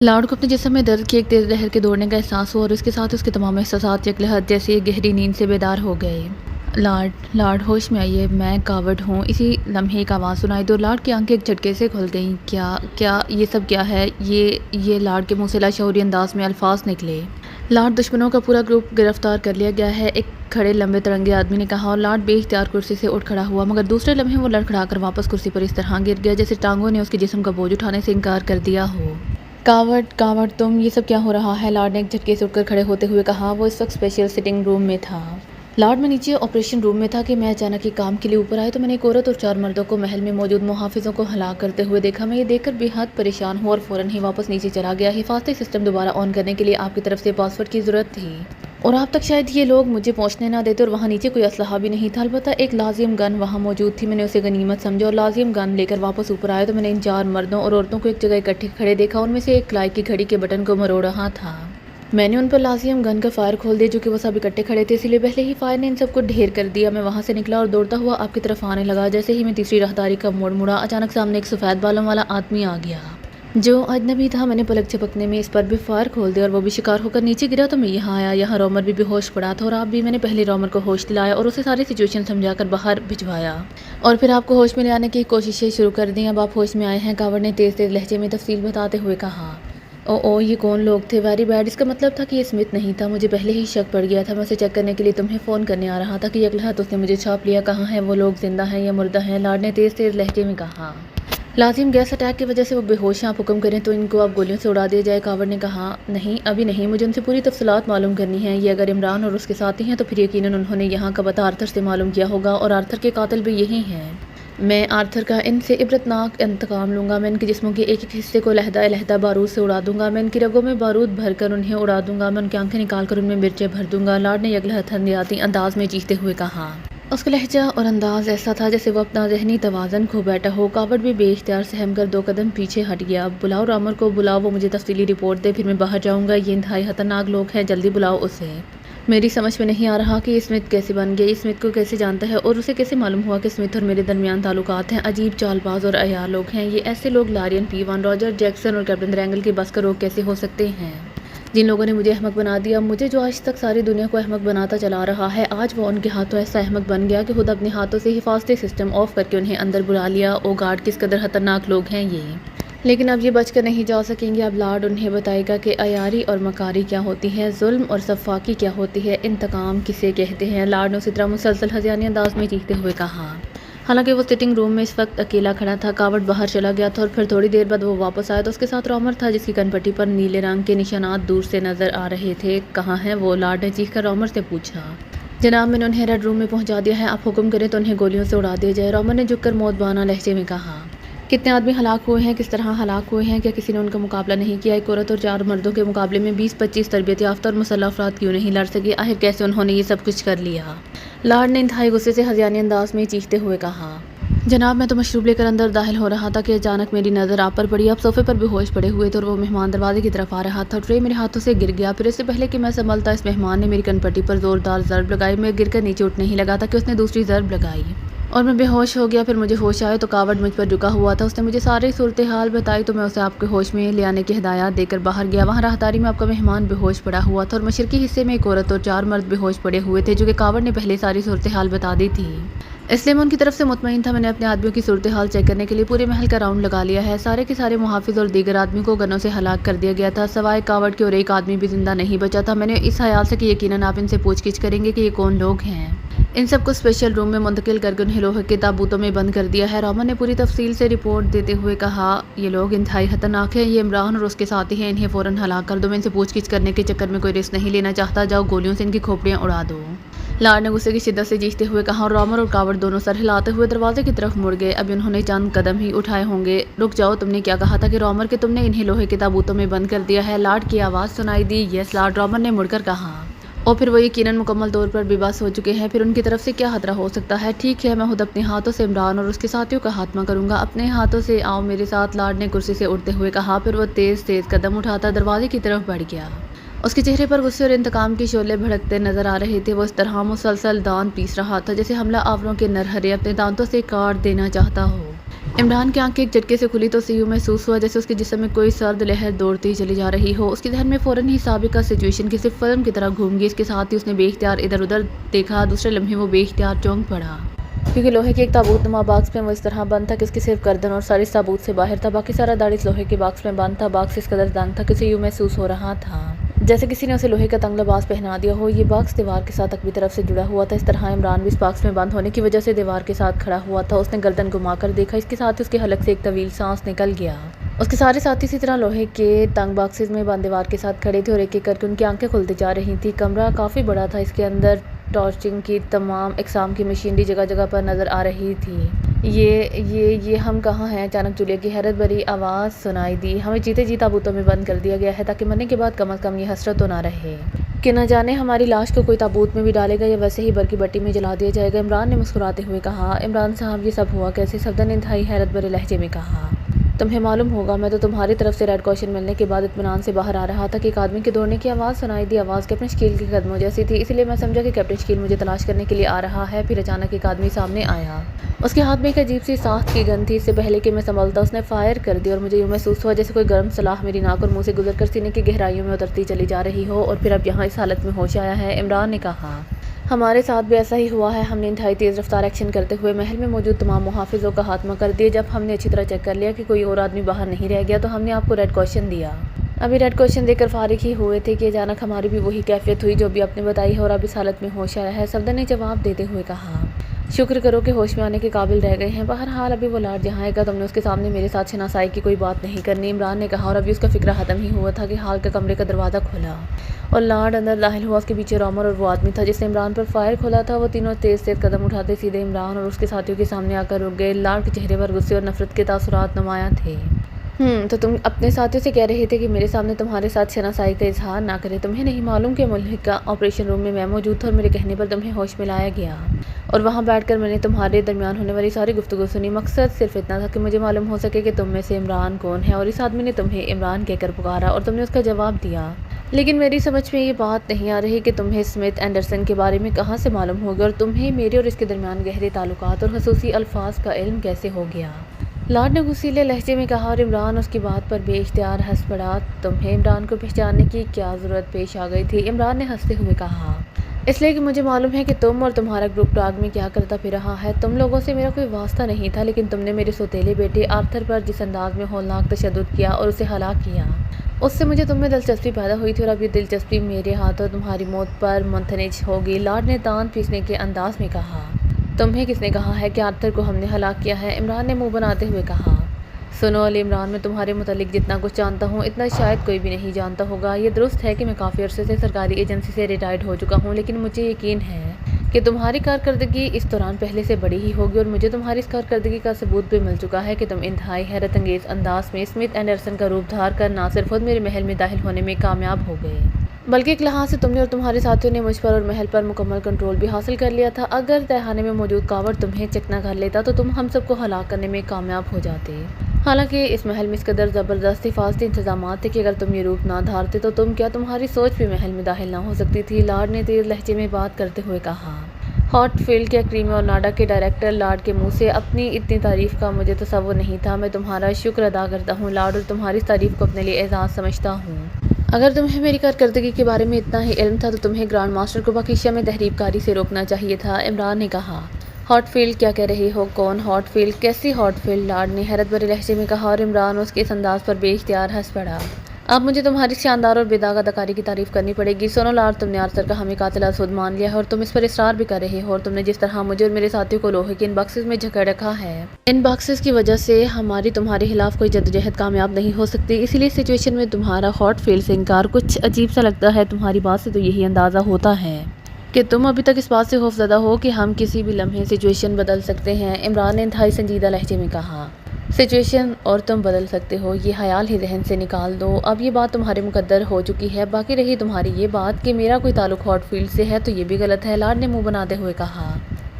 लाड को अपने जिस्म में दर्द की एक तेज लहर के दौड़ने का एहसास हुआ और उसके साथ उसके तमाम एहसासात यकलहत जैसे एक गहरी नींद से बेदार हो गए। लाड लाड होश में आइए, मैं कावड़ हूँ। इसी लम्हे एक आवाज़ सुनाई दी और लाड की आंखें एक झटके से खुल गईं। क्या क्या ये सब क्या है? ये लाड के मुंह से लाशऊरी अंदाज में अल्फाज निकले। लाड दुश्मनों का पूरा ग्रुप गिरफ्तार कर लिया गया है, एक खड़े लंबे तिरंगे आदमी ने कहा और लाड बेइख्तियार कुर्सी से उठ खड़ा हुआ, मगर दूसरे लम्हे वो लड़खड़ाकर वापस कुर्सी पर इस तरह गिर गया जैसे टांगों ने उसके जिस्म का बोझ उठाने से इनकार कर दिया हो। कावड़ कावड़ तुम, ये सब क्या हो रहा है? लाड ने एक झटके से उठकर खड़े होते हुए कहा। वो इस वक्त स्पेशल सिटिंग रूम में था। लाड में नीचे ऑपरेशन रूम में था कि मैं अचानक ही काम के लिए ऊपर आया तो मैंने एक औरत और 4 मर्दों को महल में मौजूद मुहाफिजों को हलाक करते हुए देखा। मैं ये देखकर बेहद परेशान हुआ और फौरन ही वापस नीचे चला गया। हिफाजती सिस्टम दोबारा ऑन करने के लिए आपकी तरफ से पासवर्ड की ज़रूरत थी और आप तक शायद ये लोग मुझे पहुंचने ना देते और वहाँ नीचे कोई असलहा भी नहीं था। अलबत्ता एक लाजिम गन वहाँ मौजूद थी। मैंने उसे गनीमत समझा और लाजिम गन लेकर वापस ऊपर आया तो मैंने इन 4 मर्दों और औरतों को एक जगह इकट्ठे खड़े देखा। उनमें से एक लाइट की घड़ी के बटन को मरोड़ रहा था। मैंने उन पर लाजिम गन का फायर खोल दिया जो कि वो सब इकट्ठे खड़े थे, इसलिए पहले ही फायर ने इन सबको ढेर कर दिया। मैं वहाँ से निकला और दौड़ता हुआ आपकी तरफ आने लगा। जैसे ही मैं तीसरी राहदारी का मोड़ मुड़ा, अचानक सामने एक सफ़ेद बालों वाला आदमी आ गया जो अजनबी था। मैंने पलक झपकने में इस पर भी फायर खोल दिया और वो भी शिकार होकर नीचे गिरा तो मैं यहाँ आया। यहाँ रोमर भी बेहोश पड़ा था और आप भी। मैंने पहले रोमर को होश दिलाया और उसे सारी सिचुएशन समझाकर बाहर भिजवाया और फिर आपको होश में ले आने की कोशिशें शुरू कर दी। अब आप होश में आए हैं, कावड़ ने तेज़ तेज़ लहजे में तफसील बताते हुए कहा। ओ ये कौन लोग थे? Very bad. इसका मतलब था कि ये स्मिथ नहीं था। मुझे पहले ही शक पड़ गया था। मैं उसे चेक करने के लिए तुम्हें फ़ोन करने आ रहा था कि यकलहत उसने मुझे छाप लिया। कहाँ है वो लोग? जिंदा हैं या मुर्दा हैं? लाड ने तेज़ तेज़ लहजे में कहा। लाजिम गैस अटैक की वजह से वो बेहोश हैं। आप हुक्म करें तो इनको आप गोलियों से उड़ा दिया जाए। कावड़ ने कहा। नहीं, अभी नहीं, मुझे उनसे पूरी तफसीलात मालूम करनी है। ये अगर इमरान और उसके साथी हैं तो फिर यकीनन उन्होंने यहाँ का पता आर्थर से मालूम किया होगा और आर्थर के कातिल भी यही हैं। मैं आर्थर का इनसे इबरतनाक इंतकाम लूँगा। मैं इनके जिस्मों के एक एक हिस्से को लहदा बारूद से उड़ा दूंगा। मैं इनकी रगों में बारूद भरकर उन्हें उड़ा दूंगा। मैं उनकी आंखें निकाल कर उनमें मिर्चें भर दूंगा। लाड ने यकलहत हथियाती अंदाज में चीखते हुए कहा। उसका लहजा और अंदाज ऐसा था जैसे वो अपना जहनी तवाज़न खो बैठा हो। कावड़ भी बेइख्तियार सहम कर 2 कदम पीछे हट गया। बुलाओ रामर को, बुलाओ, वो मुझे तफसीली रिपोर्ट दे, फिर मैं बाहर जाऊँगा। ये इंतहाई खतरनाक लोग हैं, जल्दी बुलाओ उसे। मेरी समझ में नहीं आ रहा कि ये स्मिथ कैसे बन गया, स्मिथ को कैसे जानता है और उसे कैसे मालूम हुआ कि स्मिथ और मेरे दरमियान ताल्लुकात हैं। अजीब चालबाज और अयार लोग हैं ये। ऐसे लोग लारियन P1, रॉजर जैक्सन और कैप्टन रैंगल की बस का रोग कैसे हो सकते हैं? जिन लोगों ने मुझे अहमक बना दिया, मुझे जो आज तक सारी दुनिया को अहमक बनाता चला रहा है, आज वो उनके हाथों ऐसा अहमक बन गया कि खुद अपने हाथों से हिफाजती सिस्टम ऑफ करके उन्हें अंदर बुला लिया। ओ गार्ड, किस कदर खतरनाक लोग हैं ये। लेकिन अब ये बचकर नहीं जा सकेंगे। अब लाड उन्हें बताएगा कि अयारी और मकारी क्या होती है, जुल्म और सफाकी क्या होती है, इंतकाम किसे कहते हैं। लाड ने उसी तरह मुसलसल हज़ियानी अंदाज में चीखते हुए कहा। हालांकि वो सिटिंग रूम में इस वक्त अकेला खड़ा था। कावड़ बाहर चला गया था और फिर थोड़ी देर बाद वो वापस आया तो उसके साथ रोमर था जिसकी कनपट्टी पर नीले रंग के निशानात दूर से नजर आ रहे थे। कहाँ है वो? लाड ने चीखकर रोमर से पूछा। जनाब, मैंने उन्हें रेड रूम में पहुंचा दिया है। आप हुक्म करें तो उन्हें गोलियों से उड़ा दिया जाए। रोमर ने झुककर मौतबाना लहजे में कहा। कितने आदमी हलाक हुए हैं? किस तरह हलाक हुए हैं? क्या किसी ने उनका मुकाबला नहीं किया? एक औरत और 4 मर्दों के मुकाबले में 20-25 तरबियत याफ्ता और मुसल्लह अफराद क्यों नहीं लड़ सके? आखिर कैसे उन्होंने ये सब कुछ कर लिया? लाड ने इंतहाई गुस्से से हज़ियानी अंदाज में चीखते हुए कहा। जनाब, मैं तो मशरूब लेकर अंदर दाखिल हो रहा था कि अचानक मेरी नज़र आप पर पड़ी। आप सोफे पर बेहोश पड़े हुए थे और वो मेहमान दरवाजे की तरफ आ रहा था। ट्रे मेरे हाथों से गिर गया। फिर इससे पहले कि मैं संभलता, इस मेहमान ने मेरी कनपट्टी पर ज़ोरदार ज़रब लगाई। मैं गिरकर नीचे उठने ही लगा था कि उसने दूसरी ज़रब लगाई और मैं बेहोश हो गया। फिर मुझे होश आया तो कावड़ मुझ पर झुका हुआ था। उसने मुझे सारी सूरत हाल बताई तो मैं उसे आपके होश में ले आने की हिदायत देकर बाहर गया। वहाँ राहदारी में आपका मेहमान बेहोश पड़ा हुआ था और मशरकी हिस्से में एक औरत और 4 मर्द बेहोश पड़े हुए थे जो कि कावड़ ने पहले सारी सूरत हाल बता दी थी, इसलिए मैं उनकी तरफ से मुतमईन था। मैंने अपने आदमियों की सूरत हाल चेक करने के लिए पूरे महल का राउंड लगा लिया है। सारे के सारे मुहाफिज और दीगर आदमी को गनों से हलाक कर दिया गया था, सवाए कावड़ के और एक आदमी भी जिंदा नहीं बचा था। मैंने इस ख्याल से कि यकीनन आप इनसे पूछगिछ करेंगे कि ये कौन लोग हैं। इन सबको स्पेशल रूम में मुंतकिल करके उन्हें लोहे के ताबूतों में बंद कर दिया है। रोमन ने पूरी तफसील से रिपोर्ट देते हुए कहा। ये लोग इंतहाई खतरनाक हैं। ये इमरान और उसके साथी हैं। इन्हें फ़ौरन हलाक कर दो। मैं इनसे पूछगिछ करने के चक्कर में कोई रिस्क नहीं लेना चाहता। जाओ, गोलियों से इनकी खोपड़ियाँ उड़ा दो। लाड ने गुस्से की शिद्दत से चीखते हुए कहा और रोमर और कावड़ दोनों सर हिलाते हुए दरवाजे की तरफ मुड़ गए। अभी उन्होंने चंद कदम ही उठाए होंगे। रुक जाओ, तुमने क्या कहा था कि रोमर कि तुमने इन्हें लोहे के ताबूतों में बंद कर दिया है? लाड की आवाज़ सुनाई दी। यस लाड, रोमर ने मुड़कर कहा। और फिर वो यकीनन मुकम्मल तौर पर बेबस हो चुके हैं। फिर उनकी तरफ से क्या खतरा हो सकता है? ठीक है, मैं खुद अपने हाथों से इमरान और उसके साथियों का खात्मा करूंगा। अपने हाथों से आओ मेरे साथ, लाड ने कुर्सी से उठते हुए कहा। फिर वो तेज़ तेज़ कदम उठाता दरवाजे की तरफ बढ़ गया। उसके चेहरे पर गुस्से और इंतकाम की शोले भड़कते नजर आ रहे थे। वो इस तरह मुसलसल दांत पीस रहा था जैसे हमला आवरों के नरहरे अपने दांतों से काट देना चाहता हो। इमरान की आंखें एक झटके से खुली तो उसे यूँ महसूस हुआ जैसे उसके जिस्म में कोई सर्द लहर दौड़ती चली जा रही हो। उसके ज़हन में फ़ौरन ही साबिक़ा सिचुएशन किसी फ़िल्म की तरह घूम गई। इसके साथ ही उसने बेइख्तियार इधर-उधर देखा। दूसरे लम्हे वो बेइख्तियार चौंक पड़ा, क्योंकि लोहे के एक ताबूत नुमा बॉक्स में वो इस तरह बंद था कि उसकी सिर्फ गर्दन और सर इस ताबूत से बाहर था। बाकी सारा दाढ़ी लोहे के बॉक्स में बंद था। बॉक्स इस कदर तंग था कि उसे यूँ महसूस हो रहा था जैसे किसी ने उसे लोहे का तंग लिबास पहना दिया हो। ये बॉक्स दीवार के साथ अगली तरफ से जुड़ा हुआ था। इस तरह इमरान भी इस बॉक्स में बंद होने की वजह से दीवार के साथ खड़ा हुआ था। उसने गर्दन घुमाकर देखा। इसके साथ ही उसके हलक से एक तवील सांस निकल गया। उसके सारे साथी इसी तरह लोहे के तंग बॉक्सेस में बंद दीवार के साथ खड़े थे और एक एक करके उनकी आंखें खुलती जा रही थी। कमरा काफ़ी बड़ा था। इसके अंदर टॉर्चिंग की तमाम इकसाम की मशीनरी जगह जगह पर नज़र आ रही थी। ये हम कहाँ हैं? अचानक जूलिया की हैरत भरी आवाज़ सुनाई दी। हमें जीते जी ताबूतों में बंद कर दिया गया है ताकि मरने के बाद कम अज़ कम ये हसरत तो ना रहे कि न जाने हमारी लाश को कोई ताबूत में भी डालेगा या वैसे ही बरकी बट्टी में जला दिया जाएगा। इमरान ने मुस्कुराते हुए कहा। इमरान साहब, ये सब हुआ कैसे? सफदर ने इंतहाई हैरत भरे लहजे में कहा। तुम्हें मालूम होगा, मैं तो तुम्हारी तरफ से रेड कॉशन मिलने के बाद इत्मीनान से बाहर आ रहा था कि एक आदमी के दौड़ने की आवाज़ सुनाई दी। आवाज़ कैप्टन शकील के कदमों जैसी थी, इसलिए मैं समझा कि कैप्टन शकील मुझे तलाश करने के लिए आ रहा है। फिर अचानक एक आदमी सामने आया। उसके हाथ में एक अजीब सी साख्त की गन थी। इससे पहले कि मैं संभलता उसने फायर कर दी और मुझे यूँ महसूस हुआ जैसे कोई गर्म सलाह मेरी नाक और मुँह से गुजर कर सीने की गहराइयों में उतरती चली जा रही हो। और फिर अब यहाँ इस हालत में होश आया है। इमरान ने कहा। हमारे साथ भी ऐसा ही हुआ है। हमने इंतहाई तेज़ रफ्तार एक्शन करते हुए महल में मौजूद तमाम मुहाफ़िज़ों का खात्मा कर दिया। जब हमने अच्छी तरह चेक कर लिया कि कोई और आदमी बाहर नहीं रह गया तो हमने आपको रेड कॉशन दिया। अभी रेड कॉशन देकर फारिग ही हुए थे कि अचानक हमारी भी वही कैफियत हुई जो भी आपने बताई है और अब इस हालत में होश आया है। सफदर ने जवाब देते हुए कहा। शुक्र करो कि होश में आने के काबिल रह गए हैं। बहरहाल अभी वो लाड जहाँ आएगा तुमने उसके सामने मेरे साथ शनासाई की कोई बात नहीं करनी, इमरान ने कहा। और अभी उसका फिक्र ख़त्म ही हुआ था कि हाल के कमरे का दरवाज़ा खुला और लाड अंदर दाखिल हुआ। उसके पीछे रोमर और वो आदमी था जिसने इमरान पर फायर खोला था। वो तीनों तेज़ तेज़ कदम उठाते सीधे इमरान और उसके साथियों के सामने आकर रुक गए। लाड के चेहरे पर गुस्से और नफरत के तासुरात नुमायां थे। तो तुम अपने साथियों से कह रहे थे कि मेरे सामने तुम्हारे साथ शनासाई का इजहार ना करे। तुम्हें नहीं मालूम कि मुल्क का ऑपरेशन रूम में मैं मौजूद था और मेरे कहने पर तुम्हें होश में लाया गया और वहाँ बैठकर मैंने तुम्हारे दरमियान होने वाली सारी गुफ्तगू सुनी। मकसद सिर्फ इतना था कि मुझे मालूम हो सके कि तुम में से इमरान कौन है। और इस आदमी ने तुम्हें इमरान कहकर पुकारा और तुमने उसका जवाब दिया। लेकिन मेरी समझ में ये बात नहीं आ रही कि तुम्हें स्मिथ एंडरसन के बारे में कहाँ से मालूम होगा और तुम्हें मेरे और इसके दरमियान गहरे ताल्लुकात और खसूसी अल्फाज का इल्म कैसे हो गया। लाड ने गुस्सीले लहजे में कहा और इमरान उसकी बात पर बेइख्तियार हंस पड़ा। तुम्हें इमरान को पहचानने की क्या ज़रूरत पेश आ गई थी? इमरान ने हंसते हुए कहा। इसलिए कि मुझे मालूम है कि तुम और तुम्हारा ग्रुप प्राग में क्या करता फिर रहा है। तुम लोगों से मेरा कोई वास्ता नहीं था, लेकिन तुमने मेरे सौतेले बेटे आर्थर पर जिस अंदाज में होलनाक तशद्दुद किया और उसे हलाक किया, उससे मुझे तुम में दिलचस्पी पैदा हुई थी और अब ये दिलचस्पी मेरे हाथों तुम्हारी मौत पर मुंतनिज होगी। लाड ने दांत पीसने के अंदाज में कहा। तुम्हें किसने कहा है कि आर्थर को हमने हलाक किया है? इमरान ने मुंह बनाते हुए कहा। सुनो अली इमरान, मैं तुम्हारे मुतालिक जितना कुछ जानता हूँ इतना शायद कोई भी नहीं जानता होगा। ये दुरुस्त है कि मैं काफ़ी अरसे से सरकारी एजेंसी से रिटायर्ड हो चुका हूँ, लेकिन मुझे यकीन है कि तुम्हारी कारकर्दगी इस दौरान पहले से बड़ी ही होगी और मुझे तुम्हारी इस कारकर्दगी का सबूत भी मिल चुका है कि तुम इंतहाई हैरत अंगेज़ अंदाज में स्मिथ एंडरसन का रूप धार कर ना सिर्फ खुद मेरे महल में दाखिल होने में कामयाब हो गए, बल्कि एक लिहाज से तुमने और तुम्हारे साथियों ने मुझ पर और महल पर मुकम्मल कंट्रोल भी हासिल कर लिया था। अगर तहखाने में मौजूद कावड़ तुम्हें चकना कर लेता तो तुम हम सबको हलाक करने में कामयाब हो जाते। हालांकि इस महल में इस कदर ज़बरदस्त हिफाजती इंतजाम थे कि अगर तुम ये रूप ना धारते तो तुम्हारी सोच भी महल में दाखिल ना हो सकती थी। लाड ने तेज़ लहजे में बात करते हुए कहा। हॉटफील्ड के क्रीमी और नाडा के डायरेक्टर लाड के मुंह से अपनी इतनी तारीफ़ का मुझे तसव्वुर नहीं था। मैं तुम्हारा शुक्र अदा करता हूँ लाड और तुम्हारी तारीफ़ को अपने लिए एजाज़ समझता हूँ। अगर तुम्हें मेरी कारकर्दगी के बारे में इतना ही इल्म था तो तुम्हें ग्रांड मास्टर को बाकिशा में तहरीबकारी से रोकना चाहिए था, इमरान ने कहा। हॉटफील्ड क्या कह रही हो? कौन हॉटफील्ड? कैसी हॉटफील्ड? लाड ने हैरत भरे लहजे में कहा और इमरान उसके इस अंदाज पर बेइख्तियार हंस पड़ा। अब मुझे तुम्हारी शानदार और बेदाग अदाकारी की तारीफ करनी पड़ेगी। सुनो लाड, तुमने आर्थर का हमें कातिल असुद मान लिया है और तुम इस पर इसरार भी कर रहे हो और तुमने जिस तरह मुझे और मेरे साथियों को लोहे के इन बॉक्सेस में जकड़ रखा है, इन बॉक्सेस की वजह से हमारी तुम्हारे खिलाफ कोई जद्दोजहद कामयाब नहीं हो सकती। इसीलिए सिचुएशन में तुम्हारा हॉटफील्ड से इनकार कुछ अजीब सा लगता है। तुम्हारी बात से तो यही अंदाज़ा होता है कि तुम अभी तक इस बात से खौफजदा हो कि हम किसी भी लम्हे सिचुएशन बदल सकते हैं, इमरान ने इंतहाई संजीदा लहजे में कहा। सिचुएशन और तुम बदल सकते हो, ये ख्याल ही जहन से निकाल दो। अब ये बात तुम्हारे मुकद्दर हो चुकी है। बाकी रही तुम्हारी ये बात कि मेरा कोई ताल्लुक हॉटफील्ड से है तो ये भी गलत है, लाड ने मुंह बनाते हुए कहा।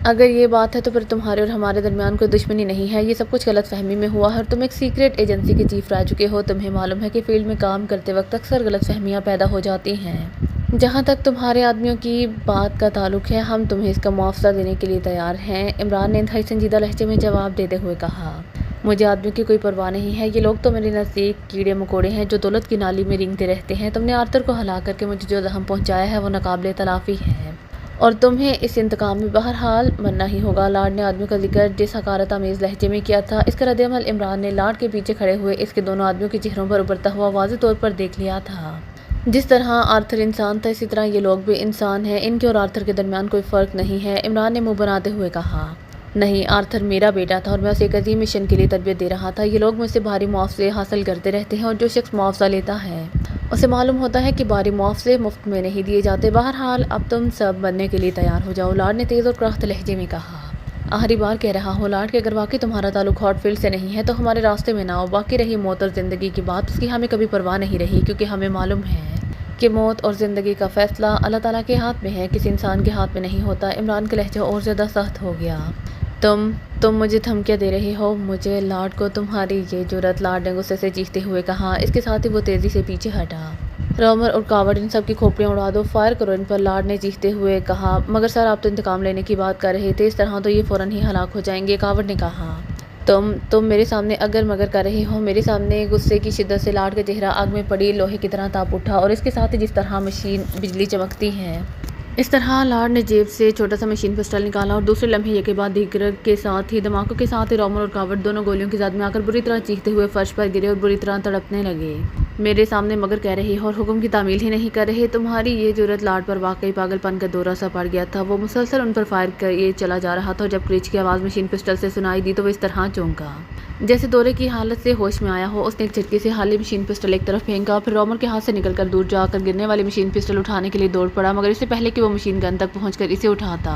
अगर ये बात है तो फिर तुम्हारे और हमारे दरमियान कोई दुश्मनी नहीं है। ये सब कुछ गलत फहमी में हुआ है और तुम एक सीक्रेट एजेंसी के चीफ रह चुके हो। तुम्हें मालूम है कि फील्ड में काम करते वक्त अक्सर गलत फहमियाँ पैदा हो जाती हैं। जहाँ तक तुम्हारे आदमियों की बात का ताल्लुक है, हम तुम्हें इसका मुआवजा देने के लिए तैयार हैं, इमरान ने इंतहाई संजीदा लहजे में जवाब देते हुए कहा। मुझे आदमियों की कोई परवाह नहीं है, ये लोग तो मेरे नज़दीक कीड़े मकोड़े हैं जो दौलत की नाली में रेंगते रहते हैं। तुमने आर्थर को हला करके मुझे जो ज़ख्म पहुँचाया है वो नाकाबिले तलाफ़ी है और तुम्हें इस इंतकाम में बहरहाल मरना ही होगा। लार्ड ने आदमियों का जिक्र जिस हकारत आमेज़ लहजे में किया था, इसका रद्द-ए-अमल इमरान ने लार्ड के पीछे खड़े हुए इसके दोनों आदमियों के चेहरों पर उभरता हुआ वाज़ेह तौर पर देख लिया था। जिस तरह आर्थर इंसान था, इसी तरह ये लोग भी इंसान हैं। इनके और आर्थर के दरमियान कोई फ़र्क नहीं है। इमरान ने मुँह बनाते हुए कहा, नहीं, आर्थर मेरा बेटा था और मैं उसे एक अजीम मिशन के लिए तरबियत दे रहा था। ये लोग मुझसे भारी मुआवजे हासिल करते रहते हैं और जो शख्स मुआवजा लेता है उसे मालूम होता है कि भारी मुआवजे मुफ्त में नहीं दिए जाते। बहरहाल अब तुम सब बनने के लिए तैयार हो जाओ, लार्ड ने तेज़ और कराहत लहजे में कहा। आखिरी बार कह रहा हूँ लार्ड कि अगर वाकई तुम्हारा ताल्लुक हॉटफील्ड से नहीं है तो हमारे रास्ते में ना आओ। बाकी रही मौत और ज़िंदगी की बात, उसकी हमें कभी परवाह नहीं रही, क्योंकि हमें मालूम है कि मौत और ज़िंदगी का फ़ैसला अल्लाह ताला के हाथ में है, किसी इंसान के हाथ में नहीं होता। इमरान का लहजा और ज़्यादा सख्त हो गया। तुम मुझे धमकियाँ दे रहे हो, मुझे लार्ड को तुम्हारी ये जुर्रत, लार्ड ने गुस्से से चीखते हुए कहा। इसके साथ ही वो तेज़ी से पीछे हटा। रॉमर और कावड़, इन सब की खोपड़ियाँ उड़ा दो, फायर करो इन पर, लार्ड ने चीखते हुए कहा। मगर सर, आप तो इंतकाम लेने की बात कर रहे थे, इस तरह तो ये फ़ौरन ही हलाक हो जाएंगे, कावड़ ने कहा। तुम मेरे सामने अगर मगर कर रहे हो, मेरे सामने। गुस्से की शिद्दत से लार्ड का चेहरा आग में पड़ी लोहे की तरह ताप उठा और इसके साथ ही जिस तरह मशीन बिजली चमकती है, इस तरह लार्ड ने जेब से छोटा सा मशीन पिस्टल निकाला और दूसरे लम्हे एक के बाद दीगर के साथ ही धमाकों के साथ ही रॉमर और कावड़ दोनों गोलियों की ज़द में आकर बुरी तरह चीखते हुए फर्श पर गिरे और बुरी तरह तड़पने लगे। मेरे सामने मगर कह रहे हो और हुक्म की तामील ही नहीं कर रहे, तुम्हारी ये जुर्रत। लार्ड पर वाकई पागलपन का दौरा सा पड़ गया था। वो मुसलसल उन पर फायर कर ये चला जा रहा था और जब क्रीच की आवाज़ मशीन पिस्टल से सुनाई दी तो वो इस तरह चौंका जैसे दौरे की हालत से होश में आया हो। उसने एक झटके से हाली मशीन पिस्टल एक तरफ फेंका, फिर रॉमर के हाथ से निकलकर दूर जाकर गिरने वाली मशीन पिस्टल उठाने के लिए दौड़ पड़ा, मगर इससे पहले कि वो मशीन गन तक पहुंचकर इसे उठाता,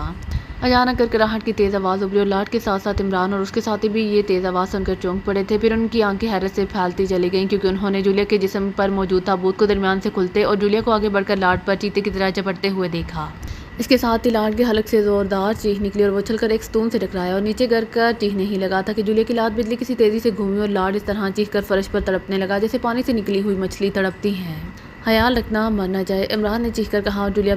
अचानक करकराहट की तेज़ आवाज़ उभरी और लार्ड के साथ साथ इमरान और उसके साथी भी ये तेज़ आवाज़ सुनकर चौंक पड़े थे। फिर उनकी आंखें हैरत से फैलती चली गईं, क्योंकि उन्होंने जूलिया के जिस्म पर मौजूद ताबूत को दरमियान से खुलते और जूलिया को आगे बढ़कर लार्ड पर चीते की तरह झपटते हुए देखा। इसके साथ ही लार्ड के हलक से ज़ोरदार चीख निकली और वो उछलकर एक स्टून से टकराया और नीचे गिर कर चीखने ही लगा था कि जूलिया की लात बिजली किसी तेज़ी से घूमी और लार्ड इस तरह चीख कर फर्श पर तड़पने लगा जैसे पानी से निकली हुई मछली तड़पती है। ख्याल रखना, मर न जाए, इमरान ने चीख कर कहा और जूलिया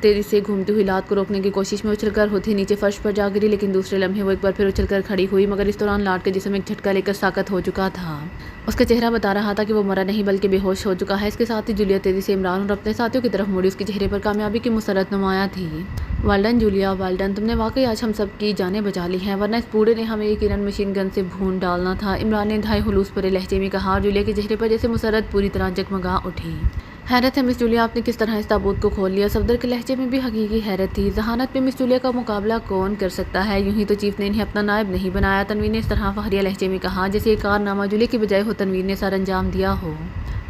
तेज़ी से घूमती हुई लात को रोकने की कोशिश में उछलकर होती नीचे फर्श पर जा गिरी, लेकिन दूसरे लम्हे वो एक बार फिर उछलकर खड़ी हुई, मगर इस दौरान लार्ड के जिस्म एक झटका लेकर साकत हो चुका था। उसका चेहरा बता रहा था कि वो मरा नहीं बल्कि बेहोश हो चुका है। इसके साथ ही जूलिया तेज़ी से इमरान और अपने साथियों की तरफ मुड़ी। उसके चेहरे पर कामयाबी की मुसरत नुमाया थी। वेल जूलिया, वेल डन, तुमने वाकई आज हम सब की जानें बचा ली हैं, वरना इस बूढ़े ने हमें यकीनन मशीन गन से भून डालना था, इमरान ने इंतहाई हुलूस भरे लहजे में कहा और जूलिया के चेहरे पर जैसे मुसरत पूरी तरह जगमगा उठी। हैरत है मिस जूलिया, आपने किस तरह इस ताबूत को खोल लिया। सफदर के लहजे में भी हकीकी हैरत थी। जहानत में मिस जूलिया का मुकाबला कौन कर सकता है, यूं ही तो चीफ ने इन्हें अपना नायब नहीं बनाया, तनवीर ने इस तरह फखरिया लहजे में कहा जैसे एक कारनामा जूलिया की बजाय हो तनवीर ने सर अंजाम दिया हो।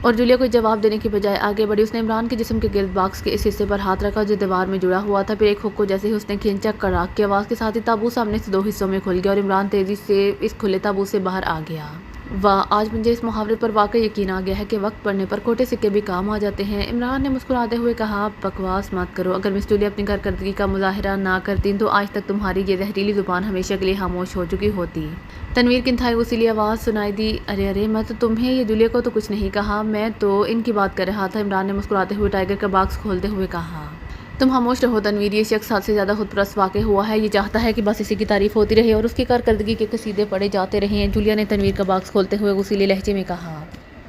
और जूलिया को जवाब देने की बजाय आगे बढ़ी। उसने इमरान के जिस्म के गिर्द बॉक्स के इस हिस्से पर हाथ रखा जो दीवार में जुड़ा हुआ था। फिर एक हुक को जैसे ही उसने खींचा, कड़ाक की आवाज़ के साथ ही ताबूत सामने से दो हिस्सों में खुल गया और इमरान तेज़ी से इस खुले ताबूत से बाहर आ गया। वाह, आज मुझे इस मुहावरे पर वाकई यकीन आ गया है कि वक्त पड़ने पर खोटे सिक्के भी काम आ जाते हैं, इमरान ने मुस्कुराते हुए कहा। बकवास मत करो, अगर मिस जूलिया अपनी कारकर्दगी का मुजाहरा ना करती तो आज तक तुम्हारी ये जहरीली ज़ुबान हमेशा के लिए खामोश हो चुकी होती। तनवीर की इंतहाई वसीली आवाज़ सुनाई दी। अरे मैं तो तुम्हें, ये जूलिया को तो कुछ नहीं कहा, मैं तो इनकी बात कर रहा था, इमरान ने मुस्कुराते हुए टाइगर का बॉक्स खोलते हुए कहा। तुम खामोश रहो तनवीर, ये शख्स हद से ज़्यादा खुदपरस्त वाक़ई हुआ है, ये चाहता है कि बस इसी की तारीफ होती रहे और उसकी कारकर्दगी के कसीदे पड़े जाते रहे हैं, जूलिया ने तनवीर का बॉक्स खोलते हुए वसीले लहजे में कहा।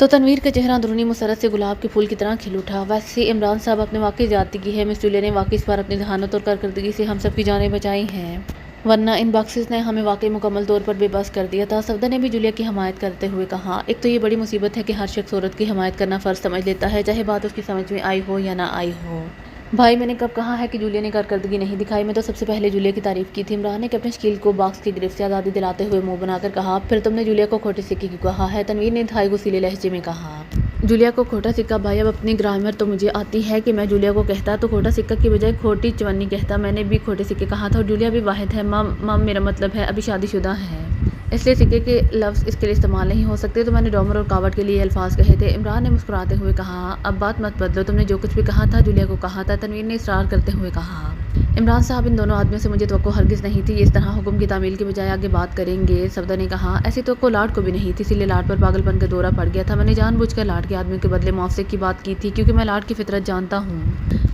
तो तनवीर का चेहरा अंदरूनी मुसरत से गुलाब के फूल की तरह खिल उठा। वैसे इमरान साहब आपने वाकई ज़्यादती की है, मिस जूलिया ने वाकई इस बार अपनी जहानत और कारकर्दगी से हम सब की जानें बचाई हैं, वरना इन बॉक्सेस ने हमें वाकई मुकम्मल तौर पर बेबस कर दिया था। सफदर ने भी जूलिया की हमायत करते हुए कहा। एक तो ये बड़ी मुसीबत है कि हर शख्स औरत की हमायत करना फ़र्ज समझ लेता है, चाहे बात उसकी समझ में आई हो या ना आई हो। भाई, मैंने कब कहा है कि जूलिया ने कारकर्दगी नहीं दिखाई, मैं तो सबसे पहले जूलिया की तारीफ की थी, इमरान ने अपने शकील को बॉक्स की गिरफ्त से आज़ादी दिलाते हुए मुंह बनाकर कहा। फिर तुमने जूलिया को खोटे सिक्के क्यों कहा है, तनवीर ने इंतहाई गुस्सीले लहजे में कहा। जूलिया को खोटा सिक्का? भाई, अब अपनी ग्रामर तो मुझे आती है कि मैं जूलिया को कहता तो खोटा सिक्का की बजाय खोटी चवन्नी कहता। मैंने भी खोटे सिक्के कहा था और जूलिया भी वाहिद है। मम मेरा मतलब है अभी शादीशुदा है, इसलिए सिक्के के लफ्ज़ इसके लिए इस्तेमाल नहीं हो सकते, तो मैंने डॉमर और कावट के लिए अल्फाज कहे थे, इमरान ने मुस्कुराते हुए कहा। अब बात मत बदलो, तुमने जो कुछ भी कहा था जूलिया को कहा था, तनवीर ने इसरार करते हुए कहा। इमरान साहब, इन दोनों आदमियों से मुझे तवक्को हरगिज़ नहीं थी, ये इस तरह हुक्म की तामील की बजाय आगे बात करेंगे, सफदर ने कहा। ऐसी तवक्को लार्ड को भी नहीं थी, इसीलिए लार्ड पर पागलपन का दौरा पड़ गया था। मैंने जानबूझकर लार्ड के आदमियों के बदले मुआवजे की बात की थी, क्योंकि मैं लार्ड की फितरत जानता हूँ,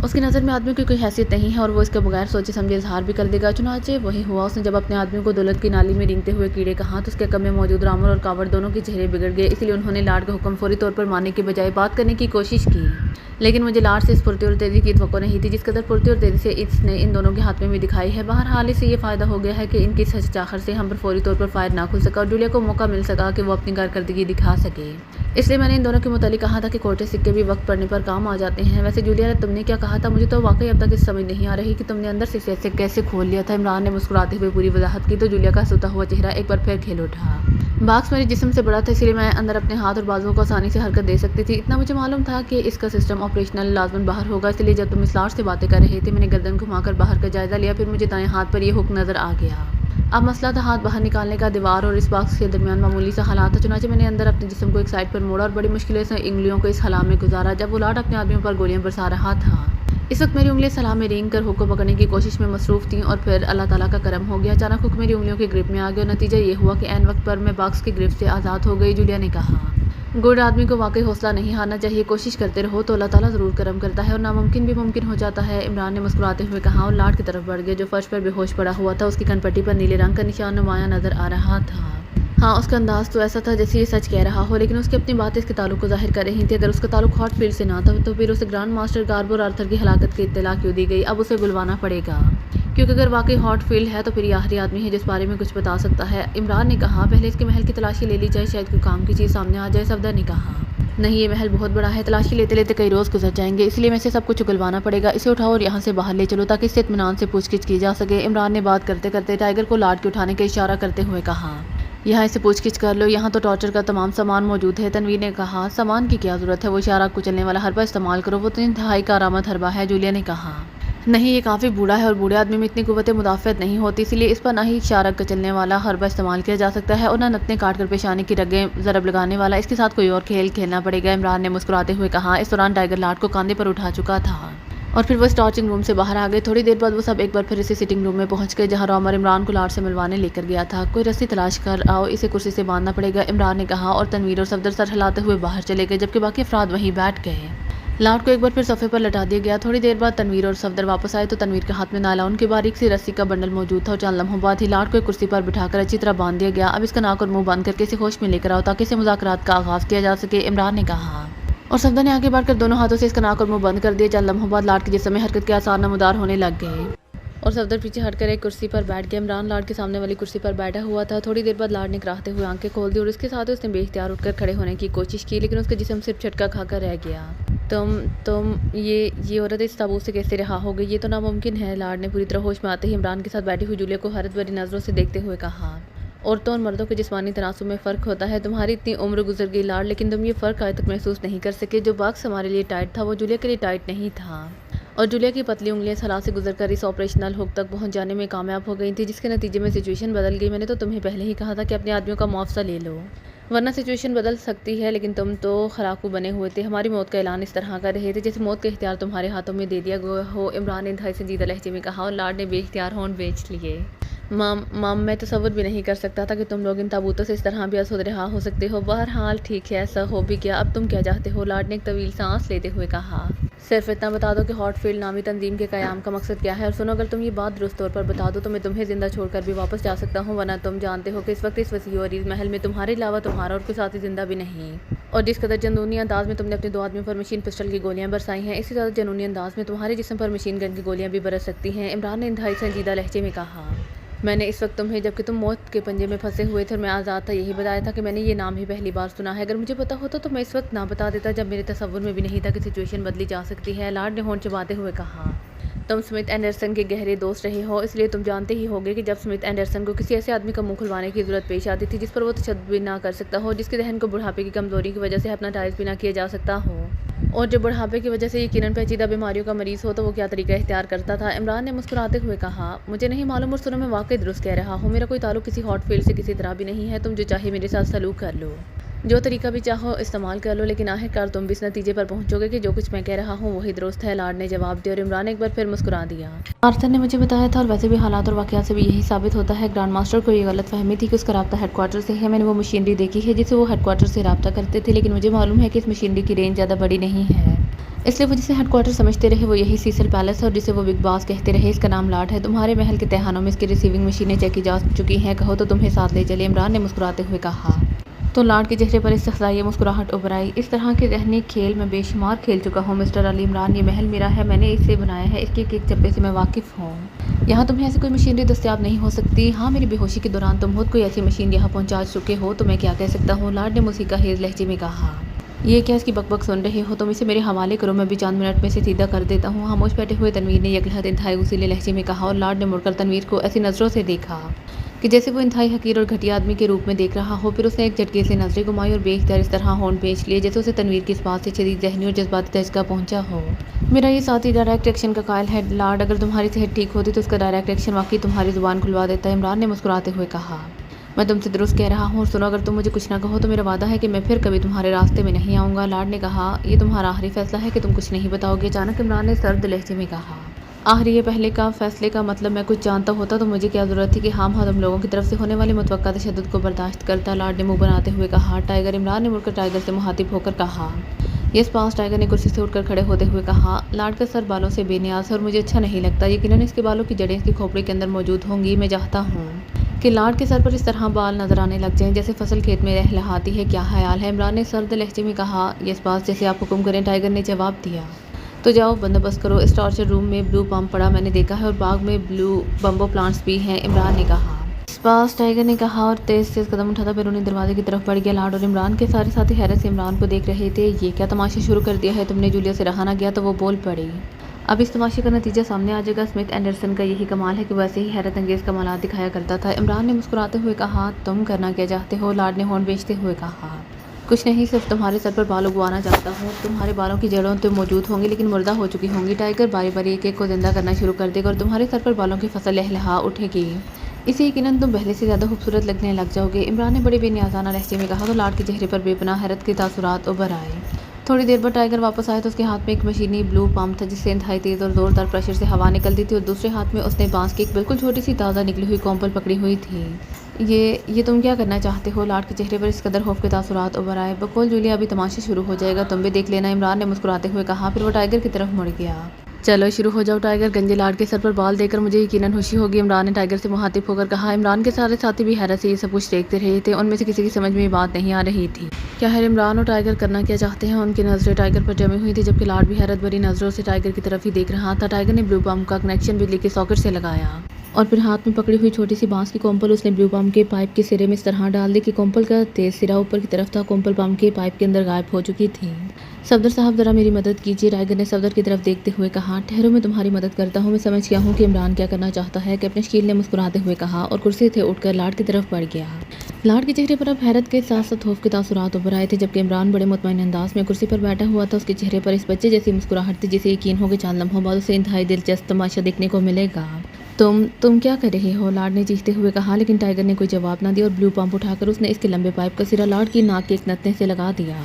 उसकी नज़र में आदमियों की कोई हैसियत नहीं है और वो इसके बगैर सोचे समझे इजहार भी कर देगा। चुनाचे वही हुआ, उसने जब अपने आदमियों को दौलत की नाली में रेंगते हुए कीड़े कहा तो उसके कम में मौजूद रामर और कावड़ दोनों के चेहरे बिगड़ गए। इसलिए उन्होंने लाड का हुक्म फौरी तौर पर मानने के बजाय बात करने की कोशिश की। लेकिन मुझे लाड से इस फुर्ती और तेज़ी की तवक्को नहीं थी जिस कदर फुर्ती और तेज़ी से इसने इन दोनों के हाथ में भी दिखाई है। बहरहाल इससे ये फ़ायदा हो गया है कि इनकी हचचाहट से हम पर फौरी तौर पर फायर ना खुल सका और जूलिया को मौका मिल सका कि वो अपनी कारकर्दगी दिखा सके। इसलिए मैंने इन दोनों के मुतालिक कहा था कि खोटे सिक्के भी वक्त पड़ने पर काम आ जाते हैं। वैसे जूलिया, तुमने क्या कहा था? मुझे तो वाकई अब तक इस समझ नहीं आ रही कि तुमने अंदर से इसे कैसे खोल लिया था। इमरान ने मुस्कुराते हुए पूरी वजाहत की तो जूलिया का सोता हुआ चेहरा एक बार फिर खिल उठा। बॉक्स मेरे जिस्म से बड़ा था इसलिए मैं अंदर अपने हाथ और बाजुओं को आसानी से हरकत दे सकती थी। इतना मुझे मालूम था कि इसका सिस्टम ऑपरेशनल लाजमन बाहर होगा। इसलिए जब तुम इस लाड से बातें कर रहे थे मैंने गर्दन घुमाकर बाहर का जायजा लिया। फिर मुझे दाएं हाथ पर यह हुक्म नजर आ गया। अब मसला था हाथ बाहर निकालने का। दीवार और इस बॉक्स के दरमियान मामूली सा हालात था। चुनाचे मैंने अंदर अपने जिस्म को एक साइड पर मोड़ा और बड़ी मुश्किल से उंगलियों को इस हला में गुजारा जब वो लाड अपने आदमियों पर गोलियां बरसा रहा था। इस वक्त मेरी उंगलियां सलाह में रेंग कर हुक को पकड़ने की कोशिश में मसरूफ थीं और फिर अल्लाह ताला का करम हो गया। अचानक हुक मेरी उंगलियों की ग्रिप में आ गया और नतीजा ये हुआ कि ऐन वक्त पर मैं बॉक्स की ग्रिप से आज़ाद हो गई। जूलिया ने कहा, गुड आदमी को वाकई हौसला नहीं हारना चाहिए। कोशिश करते रहो तो अल्लाह ताला ज़रूर करम करता है और नामुमकिन भी मुमकिन हो जाता है। इमरान ने मुस्कुराते हुए कहा और लाड की तरफ बढ़ गया जो फर्श पर बेहोश पड़ा हुआ था। उसकी कनपट्टी पर नीले रंग का निशान नुमाया नजर आ रहा था। हाँ, उसका अंदाज तो ऐसा था जैसे ये सच कह रहा हो, लेकिन उसकी अपनी बातें इसके ताल्लुक को जाहिर कर रही थी। अगर उसका ताल्लुक हॉट फील्ड से ना था तो फिर उसे ग्रांड मास्टर गार्बर आर्थर की हलाकत की इत्तला क्यों दी गई? अब उसे बुलवाना पड़ेगा, क्योंकि अगर वाकई हॉट फील्ड है तो फिर ये आखिरी आदमी है जिस बारे में कुछ बता सकता है। इमरान ने कहा, पहले इसके महल की तलाशी ले ली जाए, शायद कोई काम की चीज़ सामने आ जाए। सफदर ने कहा, नहीं, ये महल बहुत बड़ा है, तलाशी लेते लेते कई रोज़ गुजर जाएंगे, इसलिए मैं इसे सब कुछ उगलवाना पड़ेगा। इसे उठाओ और यहाँ से बाहर ले चलो ताकि इससे इत्मीनान से पूछगिछ की जा सके। इमरान ने बात करते करते टाइगर को लाड के उठाने का इशारा करते हुए कहा, यहाँ इसे पूछगिछ कर लो, यहाँ तो टॉर्चर का तमाम सामान मौजूद है। तनवीर ने कहा, सामान की क्या ज़रूरत है, वो इशारा कुचलने वाला हरबा इस्तेमाल करो, वो तो इंतहाई कारामद हरबा है। जूलिया ने कहा, नहीं, ये काफ़ी बूढ़ा है और बूढ़े आदमी में इतनी कुव्वत मुदाफ़त नहीं होती, इसलिए इस पर ना ही इशारा कुचलने वाला हरबा इस्तेमाल किया जा सकता है और ना नतने काट कर पेशानी की रगें ज़रब लगाने वाला। इसके साथ कोई और खेल खेलना पड़ेगा। इमरान ने मुस्कुराते हुए कहा। इस दौरान टाइगर लाड को कंधे पर उठा चुका था और फिर वो स्टॉचिंग रूम से बाहर आ गए। थोड़ी देर बाद वो सब एक बार फिर इसे सिटिंग रूम में पहुंच गए जहां रॉमर इमरान को लाड से मिलवाने लेकर गया था। कोई रस्सी तलाश कर आओ, इसे कुर्सी से बांधना पड़ेगा, इमरान ने कहा और तनवीर और सफदर सर हिलाते हुए बाहर चले गए जबकि बाकी अफराद वहीं बैठ गए। लाड को एक बार फिर सोफे पर लटा दिया गया। थोड़ी देर बाद तनवीर और सफदर वापस आए तो तनवीर के हाथ में नायलॉन की बारीक सी रस्सी का बंडल मौजूद था और चंद लम्हों बाद ही लाड को एक कुर्सी पर बिठाकर अच्छी तरह बांध दिया गया। अब इसका नाक और मुंह बंद करके इसे होश में लेकर आओ ताकि इसे मुज़ाकरात का आगाज़ किया जा सके, इमरान ने कहा और सफदर ने आगे बढ़कर दोनों हाथों से इसका नाक और मुंह बंद कर दिया। चंद लम्हों बाद लाड के जिस्म में हरकत के आसार नमदार होने लग गए और सफदर पीछे हटकर एक कुर्सी पर बैठ गया। इमरान लाड के सामने वाली कुर्सी पर बैठा हुआ था। थोड़ी देर बाद लाड ने कराहते हुए आंखें खोल दी और इसके साथ उसने बेख्तियार उठकर खड़े होने की कोशिश की, लेकिन उसका जिस्म सिर्फ झटका खाकर रह गया। तुम ये औरत इस ताबूत से कैसे रहा हो गई? ये तो नामुमकिन है। लाड ने पूरी तरह होश में आते ही इमरान के साथ बैठी हुई जूलिया को हैरत भरी नज़रों से देखते हुए कहा, औरतों और मर्दों के जिस्मानी तनासुब में फ़र्क होता है। तुम्हारी इतनी उम्र गुजर गई लाड, लेकिन तुम ये फ़र्क आज तक महसूस नहीं कर सके। जो बॉक्स हमारे लिए टाइट था वो जूलिया के लिए टाइट नहीं था और जूलिया की पतली उंगलियां सलाह से गुजरकर इस ऑपरेशनल हुक तक पहुंच जाने में कामयाब हो गई थी, जिसके नतीजे में सिचुएशन बदल गई। मैंने तो तुम्हें पहले ही कहा था कि अपने आदमियों का मुआवजा ले लो वरना सिचुएशन बदल सकती है, लेकिन तुम तो खराकू बने हुए थे। हमारी मौत का ऐलान इस तरह कर रहे थे जैसे मौत का इख्तियार तुम्हारे हाथों में दे दिया गया हो, इमरान ने इंतहाई संजीदा लहजे में कहा और लाड ने बेख्तियार होंठ बेच लिए। माम मैं तसव्वुर भी नहीं कर सकता था कि तुम लोग इन ताबूतों से इस तरह भी असुद रहा हो सकते हो। बहरहाल ठीक है, ऐसा हो भी गया। अब तुम क्या चाहते हो? लाड ने एक तवील सांस लेते हुए कहा, सिर्फ इतना बता दो कि हॉट फील्ड नामी तंजीम के क़याम का मकसद क्या है। और सुनो, अगर तुम ये बात दुरुस्त तौर पर बता दो तो मैं तुम्हें जिंदा छोड़कर भी वापस जा सकता हूँ, वरना तुम जानते हो कि इस वक्त इस वसी और इस महल में तुम्हारे अलावा तुम्हारा और कोई साथी जिंदा भी नहीं। और जिस कदर जनूनी अंदाज में तुमने अपने दो आदमियों पर मशीन पिस्टल की गोलियां बरसाई हैं, इसी ज़्यादा जनूनी अंदाज में तुम्हारे जिस्म पर मशीन गन की गोलियां भी बरस सकती हैं, इमरान ने इंतहाई संजीदा लहजे में कहा। मैंने इस वक्त तुम्हें, जबकि तुम मौत के पंजे में फंसे हुए थे और मैं आज़ाद था, यही बताया था कि मैंने ये नाम ही पहली बार सुना है। अगर मुझे पता होता तो मैं इस वक्त ना बता देता, जब मेरे तसव्वुर में भी नहीं था कि सिचुएशन बदली जा सकती है, लाड ने होंठ चबाते हुए कहा। तुम स्मिथ एंडरसन के गहरे दोस्त रहे हो, इसलिए तुम जानते ही होगे कि जब स्मिथ एंडरसन को किसी ऐसे आदमी का मुंह खुलवाने की जरूरत पेश आती थी जिस पर वो तशद्दुद भी ना कर सकता हो, जिसके दहन को बुढ़ापे की कमजोरी की वजह से हिप्नोटाइज भी ना किया जा सकता हो, और जो बुढ़ापे की वजह से यकीनन पेचीदा बीमारियों का मरीज हो, तो वो क्या तरीका इख्तियार करता था, इमरान ने मुस्कुराते हुए कहा। मुझे नहीं मालूम और सुनो, मैं वाकई दुरुस्त कह रहा हूँ। मेरा कोई ताल्लुक किसी हॉट फील्ड से किसी तरह भी नहीं है। तुम जो चाहे मेरे साथ सलूक कर लो, जो तरीका भी चाहो इस्तेमाल कर लो, लेकिन आखिरकार तुम भी इस नतीजे पर पहुंचोगे कि जो कुछ मैं कह रहा हूँ वही दुरुस्त है, लाड ने जवाब दिया और इमरान एक बार फिर मुस्कुरा दिया। आर्थर ने मुझे बताया था और वैसे भी हालात और वाक़यात से भी यही साबित होता है। ग्रैंड मास्टर को ये गलत फहमी थी कि उसका रब्ता हेडक्वार्टर से है। मैंने वो मशीनरी देखी है जिसे वो हेडक्वार्टर से रब्ता करते थे, लेकिन मुझे मालूम है कि इस मशीनरी की रेंज ज़्यादा बड़ी नहीं है। इसलिए वो जिसे हेडक्वार्टर समझते रहे वो यही सीसल पैलेस है और जिसे वो बिग बॉस कहते रहे इसका नाम लाड है। तुम्हारे महल के तहखानों में इसकी रिसीविंग मशीनें चेक की जा चुकी हैं, कहो तो तुम्हें साथ ले चले, इमरान ने मुस्कुराते हुए कहा। तो लाड के चेहरे पर इस्तहज़ाई मुस्कुराहट उभर आई। इस तरह के जहनी खेल मैं बेशुमार खेल चुका हूँ मिस्टर अली इमरान, ये महल मेरा है, मैंने इसे बनाया है, इसके एक एक चप्पे से मैं वाकिफ़ हूँ। यहाँ तुम्हें ऐसी कोई मशीनरी दस्तियाब नहीं हो सकती। हाँ, मेरी बेहोशी के दौरान तुम खुद कोई ऐसी मशीन यहाँ पहुँचा चुके हो तो मैं क्या कह सकता हूँ, लाड ने मूसीका हेज़ लहजे में कहा। ये क्या इसकी बकबक सुन रहे हो, तुम इसे मेरे हवाले करो, मैं भी चंद मिनट में से सीधा कर देता हूँ। खामोश बैठे हुए तनवीर ने यकलहत इंतहाई उसीले लहजे में कहा और लाड ने मुड़कर तनवीर को ऐसी नज़रों से देखा कि जैसे वो इंतहाई हकीर और घटिया आदमी के रूप में देख रहा हो। फिर उसने एक झटके से नजरें घुमाई और बेख्तियार इस तरह होंठ पेश लिए जैसे उसे तनवीर की इस बात से शदीद ज़हनी और जज्बाती दचका पहुंचा हो। मेरा ये साथी डायरेक्ट एक्शन का कायल है लाड, अगर तुम्हारी सेहत ठीक होती तो उसका डायरेक्ट एक्शन वाकई तुम्हारी ज़ुबान खुलवा देता है, इमरान ने मुस्कुराते हुए कहा। मैं तुमसे दुरुस्त कह रहा हूँ और सुनो, अगर तुम मुझे कुछ ना कहो तो मेरा वादा है कि मैं फिर कभी तुम्हारे रास्ते में नहीं आऊँगा, लाड ने कहा। ये तुम्हारा आखिरी फैसला है कि तुम कुछ नहीं बताओगे, अचानक इमरान ने सर्द लहजे में कहा। आखिरी ये पहले का फैसले का मतलब मैं कुछ जानता होता तो मुझे क्या ज़रूरत थी कि हम तुम लोगों की तरफ से होने वाले मुतवक्का तशद्दुद को बर्दाश्त करता, लाड ने मुँह बनाते हुए कहा। टाइगर, इमरान ने मुड़कर टाइगर से मुखातिब होकर कहा। यस पास, टाइगर ने कुर्सी से उठकर खड़े होते हुए कहा। लाड का सर बालों से बेनियाज है और मुझे अच्छा नहीं लगता, यकीनन इसके बालों की जड़ें इसकी खोपड़ी के अंदर मौजूद होंगी। मैं चाहता हूँ कि लाड के सर पर इस तरह बाल नजर आने लग जाएं जैसे फसल खेत में लहलहाती है। क्या ख्याल है, इमरान ने सर्द लहजे में कहा। यस पास, जैसे आप हुक्म करें, टाइगर ने जवाब दिया। तो जाओ बंदोबस्त करो, इस टॉर्चर रूम में ब्लू पम्प पड़ा मैंने देखा है और बाग में ब्लू बम्बो प्लांट्स भी हैं, इमरान ने कहा। इस पास, टाइगर ने कहा और तेज तेज कदम उठाता फिर उन्हें दरवाजे की तरफ बढ़ गया। लाड और इमरान के सारे साथी हैरत से इमरान को देख रहे थे। ये क्या तमाशा शुरू कर दिया है तुमने, जूलिया से रहा ना गया तो वो बोल पड़ी। अब इस तमाशे का नतीजा सामने आ जाएगा। स्मिथ एंडरसन का यही कमाल है कि वैसे ही हैरत अंगेज कमालात दिखाया करता था, इमरान ने मुस्कुराते हुए कहा। तुम करना क्या चाहते हो, लाड ने होंठ बेचते हुए कहा। कुछ नहीं, सिर्फ तुम्हारे सर पर बाल उगवाना चाहता हूँ। तुम्हारे बालों की जड़ों तो मौजूद होंगी लेकिन मुर्दा हो चुकी होंगी। टाइगर बारी बारी एक एक को जिंदा करना शुरू कर देगा और तुम्हारे सर पर बालों की फसल लहलहा उठेगी। इसे यकीनन तुम पहले से ज़्यादा खूबसूरत लगने लग जाओगे, इमरान ने बड़े बेनियाजाना लहजे में कहा। तो लाड के चेहरे पर बेपनाह हैरत के तासुरात उभर आए। थोड़ी देर बाद टाइगर वापस आया तो उसके हाथ में एक मशीनी ब्लू पम्प था जिससे इंतहाई तेज़ और ज़ोरदार प्रेशर से हवा निकलती थी और दूसरे हाथ में उसने बांस की एक बिल्कुल छोटी सी ताज़ा निकली हुई कोम्पल पकड़ी हुई थी। ये तुम क्या करना चाहते हो, लाड के चेहरे पर इस कदर खौफ के तासुरात उभर आए। बकौल जूलिया, अभी तमाशा शुरू हो जाएगा, तुम भी देख लेना, इमरान ने मुस्कुराते हुए कहा। फिर वो टाइगर की तरफ मुड़ गया। चलो शुरू हो जाओ टाइगर, गंजे लाड के सर पर बाल देकर मुझे यकीनन खुशी होगी, इमरान ने टाइगर से मुखातिब होकर कहा। इमरान के सारे साथी भी हैरत से ये सब कुछ देखते रहे थे, उनमें से किसी की समझ में ये बात नहीं आ रही थी। क्या है इमरान और टाइगर करना क्या चाहते हैं, उनकी नज़रें टाइगर पर जमी हुई थी जबकि लाड भी हैरत भरी नज़रों से टाइगर की तरफ ही देख रहा था। टाइगर ने ब्लू पम्प का कनेक्शन बिजली के सॉकेट से लगाया और फिर हाथ में पकड़ी हुई छोटी सी बांस की कोम्पल उसने ब्लू पम्प के पाइप के सिरे में इस तरह डाल दी कि कोम्पल का तेज सिरा ऊपर की तरफ था। कोम्पल पम्प के पाइप के अंदर गायब हो चुकी थी। सफदर साहब ज़रा मेरी मदद कीजिए, टाइगर ने सफदर की तरफ देखते हुए कहा। ठहरो, मैं तुम्हारी मदद करता हूँ, मैं समझ गया हूँ कि इमरान क्या करना चाहता है, कैप्टन शकील ने मुस्कुराते हुए कहा और कुर्सी से उठकर लाड की तरफ बढ़ गया। लाड के चेहरे पर अब हैरत के साथ साथ खौफ के तासुरात उभर आए थे जबकि इमरान बड़े मुतमईन अंदाज में कुर्सी पर बैठा हुआ था। उसके चेहरे पर इस बच्चे जैसी मुस्कुराहट थी जिसे यकीन हो कि चंद लम्हों बाद उसे इंतहाई दिलचस्प तमाशा देखने को मिलेगा। तुम क्या कर रहे हो, लाड ने चीखते हुए कहा, लेकिन टाइगर ने कोई जवाब ना दिया और ब्लू पम्प उठाकर उसने इसके लंबे पाइप का सिरा लाड की नाक के एक नतने से लगा दिया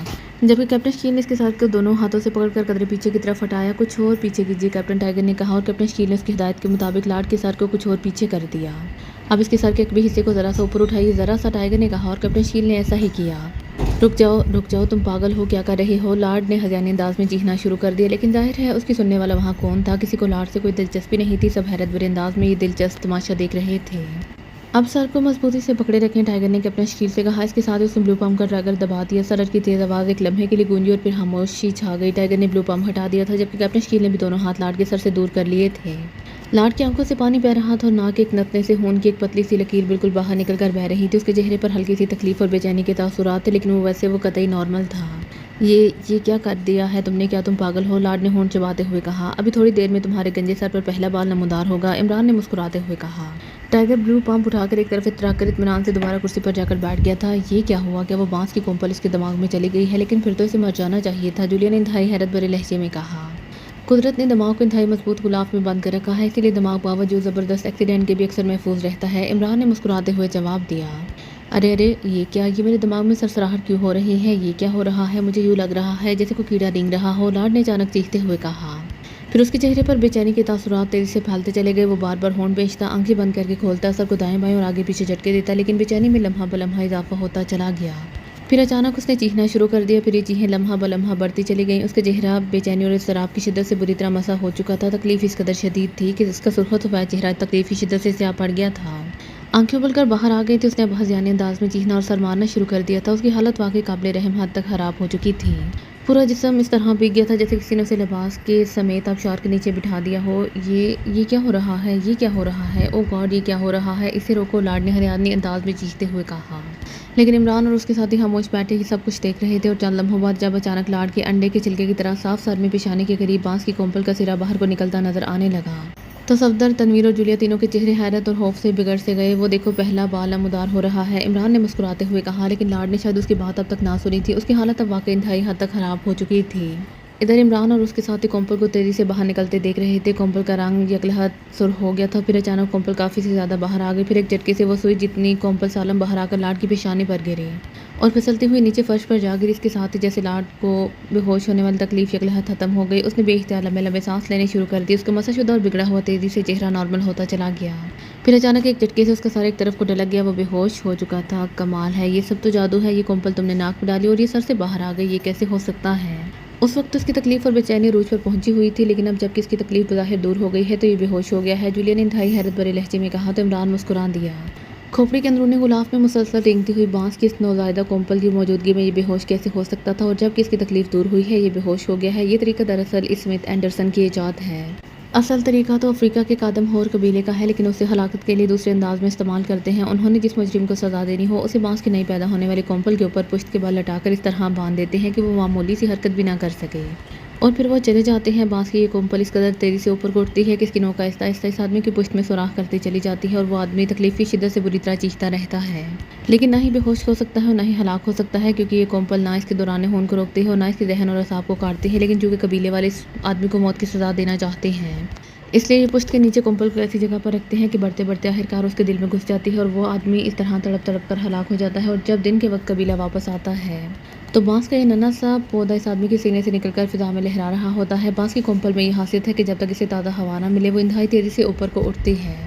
जबकि कैप्टन शकील ने इसके सर को दोनों हाथों से पकड़कर कदरे पीछे की तरफ हटाया। कुछ और पीछे कीजिए, कैप्टन टाइगर ने कहा और कैप्टन शकील ने उसकी हिदायत के मुताबिक लाड के सर को कुछ और पीछे कर दिया। अब इसके सर के एक भी हिस्से को ज़रा सा ऊपर उठाइए, ज़रा सा, टाइगर ने कहा और कैप्टन शकील ने ऐसा ही किया। रुक जाओ, तुम पागल हो, क्या कर रहे हो, लाड ने हज़ानी अंदाज में चीखना शुरू कर दिया। लेकिन जाहिर है उसकी सुनने वाला वहाँ कौन था, किसी को लाड से कोई दिलचस्पी नहीं थी। सब हैरत भरे अंदाज में ये दिलचस्प तमाशा देख रहे थे। अब सर को मजबूती से पकड़े रखें, टाइगर ने कैप्टन शकील से कहा। इसके साथ ही उसने ब्लू पम्प का ट्रैगर दबा दिया। सर की तेज़ आवाज़ एक लम्हे के लिए गूंजी और फिर खामोशी छा गई। टाइगर ने ब्लू पम्प हटा दिया था जबकि कैप्टन शकील ने भी दोनों हाथ लाड के सर से दूर कर लिए थे। लाड की आंखों से पानी बह रहा था और नाक एक नतने से खून की एक पतली सी लकीर बिल्कुल बाहर निकल कर बह रही थी। उसके चेहरे पर हल्की सी तकलीफ और बेचैनी के तासुरात थे लेकिन वो कतई नॉर्मल था। ये क्या कर दिया है तुमने, क्या तुम पागल हो, लाड ने होंठ चबाते हुए कहा। अभी थोड़ी देर में तुम्हारे गंजे सर पर पहला बाल नमूदार होगा, इमरान ने मुस्कुराते हुए कहा। टाइगर ब्लू पम्प उठाकर एक तरफ इतराक कर इत्मीनान से दोबारा कुर्सी पर जाकर बैठ गया था। ये क्या हुआ, क्या वो बांस की कोम्पल इसके दिमाग में चली गई है, लेकिन फिर तो इसे मर जाना चाहिए था, जूलिया ने इंतहाई हैरत भरे लहजे में कहा। कुदरत ने दिमाग को इंतहाई मजबूत गुलाफ में बंद कर रखा है, इसीलिए दिमाग बावजूद ज़बरदस्त एक्सीडेंट के भी अक्सर महफूज रहता है, इमरान ने मुस्कुराते हुए जवाब दिया। अरे ये मेरे दिमाग में सरसराहट क्यों हो रही है, ये क्या हो रहा है, मुझे यूँ लग रहा है जैसे कोई कीड़ा रेंग रहा हो, लाड ने अचानक चीखते हुए कहा। फिर उसके चेहरे पर बेचैनी के तासुरात तेजी से फैलते चले गए। वो बार बार होंठ बेचता, आंखें बंद करके खोलता, सर को दाएं बाएं और आगे पीछे झटके देता, लेकिन बेचैनी में लम्हा ब लम्हा इजाफा होता चला गया। फिर अचानक उसने चीखना शुरू कर दिया। फिर ये चीखें लम्हा ब लम्हा बढ़ती चली गईं। उसका चेहरा बेचैनी और इज़्तिराब की शिद्दत से बुरी तरह मसा हो चुका था। तकलीफ़ इस कदर शदीद थी कि उसका सुर्ख़ सफ़ेद चेहरा तकलीफ़ की शिद्दत से स्याह पड़ गया था। आंखें उबलकर बाहर आ गई थी। उसने अब हज़ियाने अंदाज़ में चीखना और सर मारना शुरू कर दिया था। उसकी हालत वाक़ई काबिल रहम हद तक ख़राब हो चुकी थी। पूरा जिस्म इस तरह भीग गया था जैसे किसी ने उसे लिबास के समेत आबशार के नीचे बिठा दिया हो। ये क्या हो रहा है? ये क्या हो रहा है? ओह गॉड, ये क्या हो रहा है? इसे रोको, लाड ने हरियाणवी अंदाज में चीखते हुए कहा। लेकिन इमरान और उसके साथी खामोश बैठे ही सब कुछ देख रहे थे और चंद लम्हों बाद जब अचानक लाड के अंडे के छिलके की तरह साफ सर में पेशानी के करीब बांस की कोंपल का सिरा बाहर को निकलता नजर आने लगा तो सफदर, तनवीर और जूलिया तीनों के चेहरे हैरत और खौफ से बिगड़ से गए। वो देखो, पहला बाल नमदार हो रहा है, इमरान ने मुस्कुराते हुए कहा। लेकिन लाड ने शायद उसकी बात अब तक ना सुनी थी। उसकी हालत अब वाकई इंतहाई हद तक ख़राब हो चुकी थी। इधर इमरान और उसके साथी कोंपल को तेज़ी से बाहर निकलते देख रहे थे। कोंपल का रंग यकलहत सुर्ख हो गया था। फिर अचानक कोंपल काफ़ी से ज़्यादा बाहर आ गई। फिर एक झटके से वो सुई जितनी कोंपल सालम बाहर आकर लाड की पेशानी पर गिरी और फिसलती हुई नीचे फर्श पर जा गिरी। इसके साथ ही जैसे लाड को बेहोश होने वाली तकलीफ यकलहत ख़त्म हो गई। उसने बेइख्तियार लंबे लंबे सांस लेने शुरू कर दी। उसका मसाशुदा और बिगड़ा हुआ तेज़ी से चेहरा नॉर्मल होता चला गया। फिर अचानक एक झटके से उसका सर एक तरफ को ढलक गया। वो बेहोश हो चुका था। कमाल है, ये सब तो जादू है। ये कोंपल तुमने नाक में डाली और ये सर से बाहर आ गई, ये कैसे हो सकता है? उस वक्त उसकी तकलीफ और बेचैनी अरूज पर पहुंची हुई थी। लेकिन अब जबकि इसकी तकलीफ बज़ाहिर दूर हो गई है तो ये बेहोश हो गया है। जूलिया ने इंतहाई हैरत भरे लहजे में कहा तो इमरान मुस्कुरा दिया। खोपड़ी के अंदरूनी गुलाफ में मुसलसल रेंगती हुई बांस की इस नौज़ायदा कोंपल की मौजूदगी में ये बेहोश कैसे हो सकता था? और जबकि इसकी तकलीफ दूर हुई है ये बेहोश हो गया है। ये तरीका दरअसल स्मिथ एंडरसन की ईजाद है। असल तरीका तो अफ्रीका के कादम होर कबीले का है, लेकिन उसे हलाकत के लिए दूसरे अंदाज में इस्तेमाल करते हैं। उन्होंने जिस मुजरिम को सजा देनी हो उसे बांस की नई पैदा होने वाली कोंपल के ऊपर पुश्त के बल लटाकर इस तरह बांध देते हैं कि वो मामूली सी हरकत भी ना कर सके और फिर वो चले जाते हैं। बांस की ये कोंपल इस कदर तेज़ी से ऊपर को उठती है कि इसकी नोक आहिस्ता आहिस्ता इस आदमी की पुश्त में सुराख करती चली जाती है और वो आदमी तकलीफ की शिद्दत से बुरी तरह चीखता रहता है। लेकिन ना ही बेहोश हो सकता है और ना ही हलाक हो सकता है, क्योंकि ये कोंपल ना इसके दौरान खून को रोकती है और ना इसके जहन और असाब को काटती है। लेकिन चूँकि कबीले वाले इस आदमी को मौत की सज़ा देना चाहते हैं, इसलिए ये पुश्त के नीचे कोंपल को ऐसी जगह पर रखते हैं कि बढ़ते बढ़ते आखिरकार उसके दिल में घुस जाती है और वो आदमी इस तरह तड़प तड़प कर हलाक हो जाता है। और जब दिन के वक्त कबीला वापस आता है तो बांस का ये नन्हा सा पौधा इस आदमी के सीने से निकलकर फिजा में लहरा रहा होता है। बांस की कोंपल में ये खासियत है कि जब तक इसे ताज़ा हवा ना मिले वो इंतहाई तेज़ी से ऊपर को उठती है।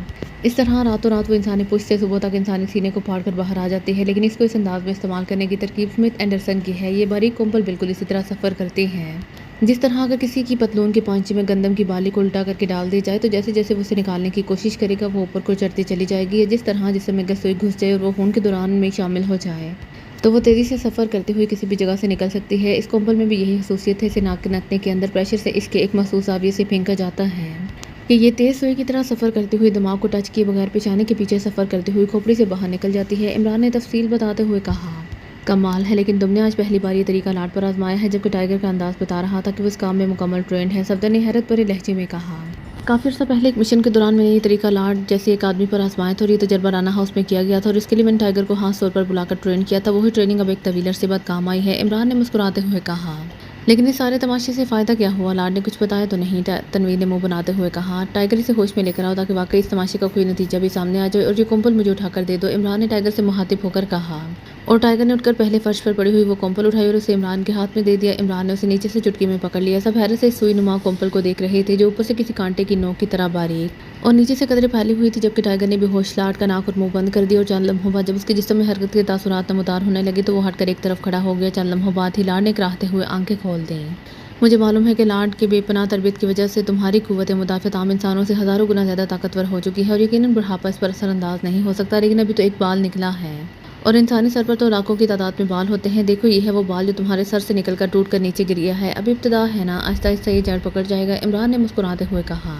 इस तरह रातों रात वो इंसानी पुश्त से सुबह तक इंसानी सीने को फाड़ कर बाहर आ जाती है। लेकिन इसको इस अंदाज में इस्तेमाल करने की तरकीब स्मिथ एंडरसन की है। ये बारीक कोंपल बिल्कुल इसी तरह सफ़र करती हैं जिस तरह अगर किसी की पतलून के पांचे में गंदम की बाली को उल्टा करके डाल दी जाए तो जैसे जैसे वो उसे निकालने की कोशिश करेगा वो ऊपर को चढ़ती चली जाएगी। या जिस तरह जिसमें अगर सुई घुस जाए और वो खून के दौरान में शामिल हो जाए तो वो तेज़ी से सफ़र करते हुए किसी भी जगह से निकल सकती है। इस कोंपल में भी यही खसूसियत है। इसे नाक के नतने के अंदर प्रेशर से इसके एक मखसूस जाविये से फेंका जाता है कि ये तेज़ सुई की तरह सफ़र करती हुई दिमाग को टच किए बगैर पेशानी के पीछे सफ़र करती हुई खोपड़ी से बाहर निकल जाती है। इमरान ने तफसील बताते हुए कहा, कमाल है, लेकिन तुमने आज पहली बार ये तरीका लाड पर आजमाया है, जबकि टाइगर का अंदाज बता रहा था कि वो इस काम में मुकम्मल ट्रेंड है। सफदर ने हैरत भरे लहजे में कहा। काफ़ी अर्सा पहले एक मिशन के दौरान मैंने ये तरीका लाड जैसे एक आदमी पर आजमाया था और ये तजर्बा राना हाउस में किया गया था और इसके लिए मैंने टाइगर को खास तौर पर बुलाकर ट्रेन किया था। वही ट्रेनिंग अब एक तवील अरसे बाद काम आई है। इमरान ने मुस्कुराते हुए कहा। लेकिन इस सारे तमाशे से फ़ायदा क्या हुआ? लाड ने कुछ बताया तो नहीं, तनवीर ने मुंह बनाते हुए कहा। टाइगर इसे होश में लेकर आओ ताकि वाकई इस तमाशे का कोई नतीजा भी सामने आ जाए और ये कोंपल मुझे उठाकर दे दो, इमरान ने टाइगर से मुखातिब होकर कहा। और टाइगर ने उठकर पहले फर्श पर पड़ी हुई वो कोंपल उठाई और उसे इमरान के हाथ में दे दिया। इमरान ने उसे नीचे से चुटकी में पकड़ लिया। सब हैरत से इस सुई नुमा कोंपल को देख रहे थे जो ऊपर से किसी कांटे की नोक की तरह बारीक और नीचे से कदरे फैली हुई थी। जबकि टाइगर ने बेहोश लाड का नाक और मुंह बंद कर दिया और चंद लम्हों बाद जब उसके जिस्म में हरकत के तासुरात नमदार होने लगे तो वो हटकर एक तरफ खड़ा हो गया। चंद लम्हों बाद ही लाड ने कराहते हुए आंखें खोल दी। मुझे मालूम है कि लाड के बेपनाह तरबियत की वजह से तुम्हारी कुव्वत मुदाफ़त आम इंसानों से हज़ारों गुना ज़्यादा ताकतवर हो चुकी है और यकीनन बुढ़ापा इस पर असरअंदाज नहीं हो सकता। लेकिन अभी तो एक बाल निकला है और इंसानी सर पर तो लाखों की तादाद में बाल होते हैं। देखो, ये है वो बाल जो तुम्हारे सर से निकलकर टूट कर नीचे गिर गया है। अभी इब्तिदा है ना, आहिस्ता आहिस्ता ये जड़ पकड़ जाएगा, इमरान ने मुस्कुराते हुए कहा।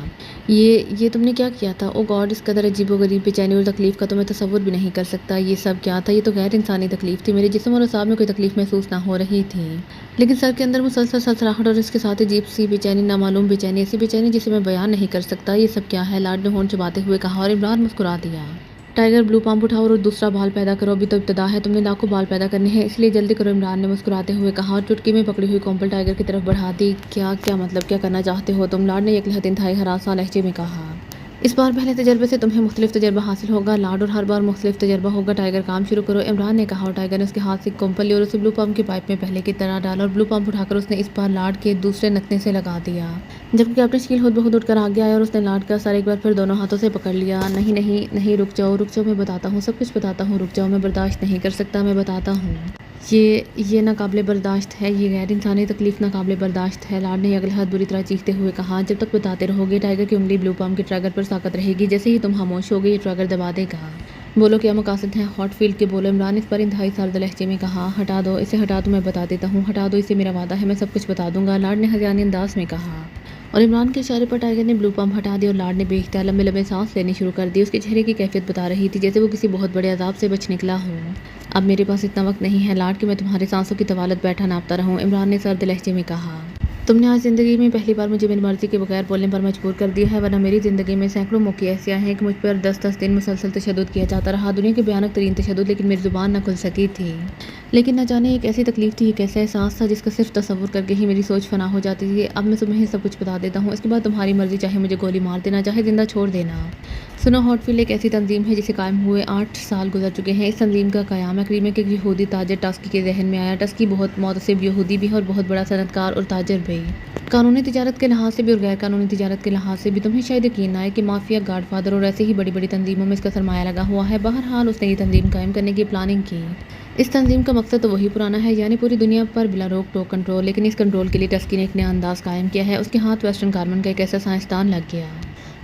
ये तुमने क्या किया था? ओ गॉड, इस कदर अजीबोगरीब बेचैनी और तकलीफ का तो मैं तसव्वुर भी नहीं कर सकता। ये सब क्या था? ये तो गैर इंसानी तकलीफ थी। मेरे जिस्म और असाब में कोई तकलीफ महसूस ना हो रही थी, लेकिन सर के अंदर मुसलसल सलसलाहट और इसके साथ अजीब सी बेचैनी, नामालूम बेचैनी, ऐसी बेचैनी जिसे मैं बयान नहीं कर सकता। ये सब क्या है? लाड ने होंठ चबाते हुए कहा और इमरान मुस्कुरा दिया। टाइगर, ब्लू पंप उठाओ और दूसरा बाल पैदा करो। अभी तो इब्तिदा है, तुमने लाखों बाल पैदा करने हैं, इसलिए जल्दी करो, इमरान ने मुस्कुराते हुए कहा और चुटकी में पकड़ी हुई कोंपल टाइगर की तरफ बढ़ा दी। क्या मतलब, क्या करना चाहते हो तुम? लाड ने यकलहत इंतहाई हरासा लहजे में कहा। इस बार पहले तजर्बे से तुम्हें मुख्तलिफ तजर्बा हासिल होगा लाड, और हर बार मुख्तलिफ तजर्बा होगा। टाइगर, काम शुरू करो, इमरान ने कहा और टाइगर ने उसके हाथ से कोंपल ली और उसे ब्लू पंप की पाइप में पहले की तरह डाला और ब्लू पंप उठाकर उसने इस बार लाड के दूसरे नतने से लगा दिया। जबकि कैप्टन शकील खुद ब खुद उठकर आगे आया और उसने लाड का सर एक बार फिर दोनों हाथों से पकड़ लिया। नहीं नहीं नहीं, रुक जाओ, मैं बताता हूँ, सब कुछ बताता हूँ, रुक जाओ, मैं बर्दाश्त नहीं कर सकता, मैं बताता हूँ। ये नाकाबिले बर्दाश्त है, ये गैर इंसानी तकलीफ़ नाकाबिले बर्दाश्त है। लार्ड ने अगले हाथ बुरी तरह चीखते हुए कहा, जब तक बताते रहोगे टाइगर की उंगली ब्लू पाम के ट्रैगर पर साकत रहेगी। जैसे ही तुम खामोश होगे ये ट्रैगर दबा देगा। बोलो क्या मकासद हैं हॉटफील्ड के, बोलो। इमरान इस पर इंतहाई सर्द लहजे में कहा, हटा दो इसे, हटा दो, मैं बता देता हूँ, हटा दो इसे, मेरा वादा है मैं सब कुछ बता दूंगा, लार्ड ने हज़ानी अंदाज में कहा। और इमरान के इशारे पर टाइगर ने ब्लू पम्प हटा दिया और लार्ड ने बेख्तियार लंबे लंबे सांस लेनी शुरू कर दी। उसके चेहरे की कैफियत बता रही थी जैसे वो किसी बहुत बड़े अजाब से बच निकला हो। अब मेरे पास इतना वक्त नहीं है लार्ड कि मैं तुम्हारे सांसों की तवालत बैठा नापता रहूं, इमरान ने सर्द लहजे में कहा। तुमने आज ज़िंदगी में पहली बार मुझे मेरी मर्ज़ी के बगैर बोलने पर मजबूर कर दिया है, वरना मेरी ज़िंदगी में सैकड़ों मौके ऐसे आए हैं कि मुझ पर 10-10 दिन मुसलसल तशद्दुद किया जाता रहा, दुनिया के भयानक तरीन तशद्दुद, लेकिन मेरी ज़ुबान न खुल सकी थी। लेकिन न जाने एक ऐसी तकलीफ़ थी, एक ऐसा एहसास था जिसका सिर्फ तसव्वुर करके ही मेरी सोच फना हो जाती थी। अब मैं तुम्हें सब कुछ बता देता हूँ, इसके बाद तुम्हारी मर्ज़ी, चाहे मुझे गोली मार देना, चाहे ज़िंदा छोड़ देना। सुनो, हॉटफील्ड एक ऐसी तंजीम है जिसे कायम हुए 8 साल गुजर चुके हैं। इस तंजीम का क़याम क्रीमे के यहूदी ताजर टस्की के जहन में आया। टस्की बहुत मुतअस्सिब यहूदी भी है और बहुत बड़ा सनतकार और ताजर भी, कानूनी तिजारत के लिहाज से भी और गैर कानूनी तिजारत के लिहाज से भी। तुम्हें शायद यकीन आए कि माफिया, गॉडफादर और ऐसे ही बड़ी बड़ी तंजीमों में इसका सरमाया लगा हुआ है। बहरहाल उसने ये तंजीम कायम करने की प्लानिंग की। इस तंजीम का मकसद तो वही पुराना है, यानी पूरी दुनिया पर बिला रोक टोक कंट्रोल, लेकिन इस कंट्रोल के लिए टस्की ने एक नया अंदाज कायम किया है। उसके हाथ वेस्टर्न गारमेंट का एक ऐसा साइंसदान लग गया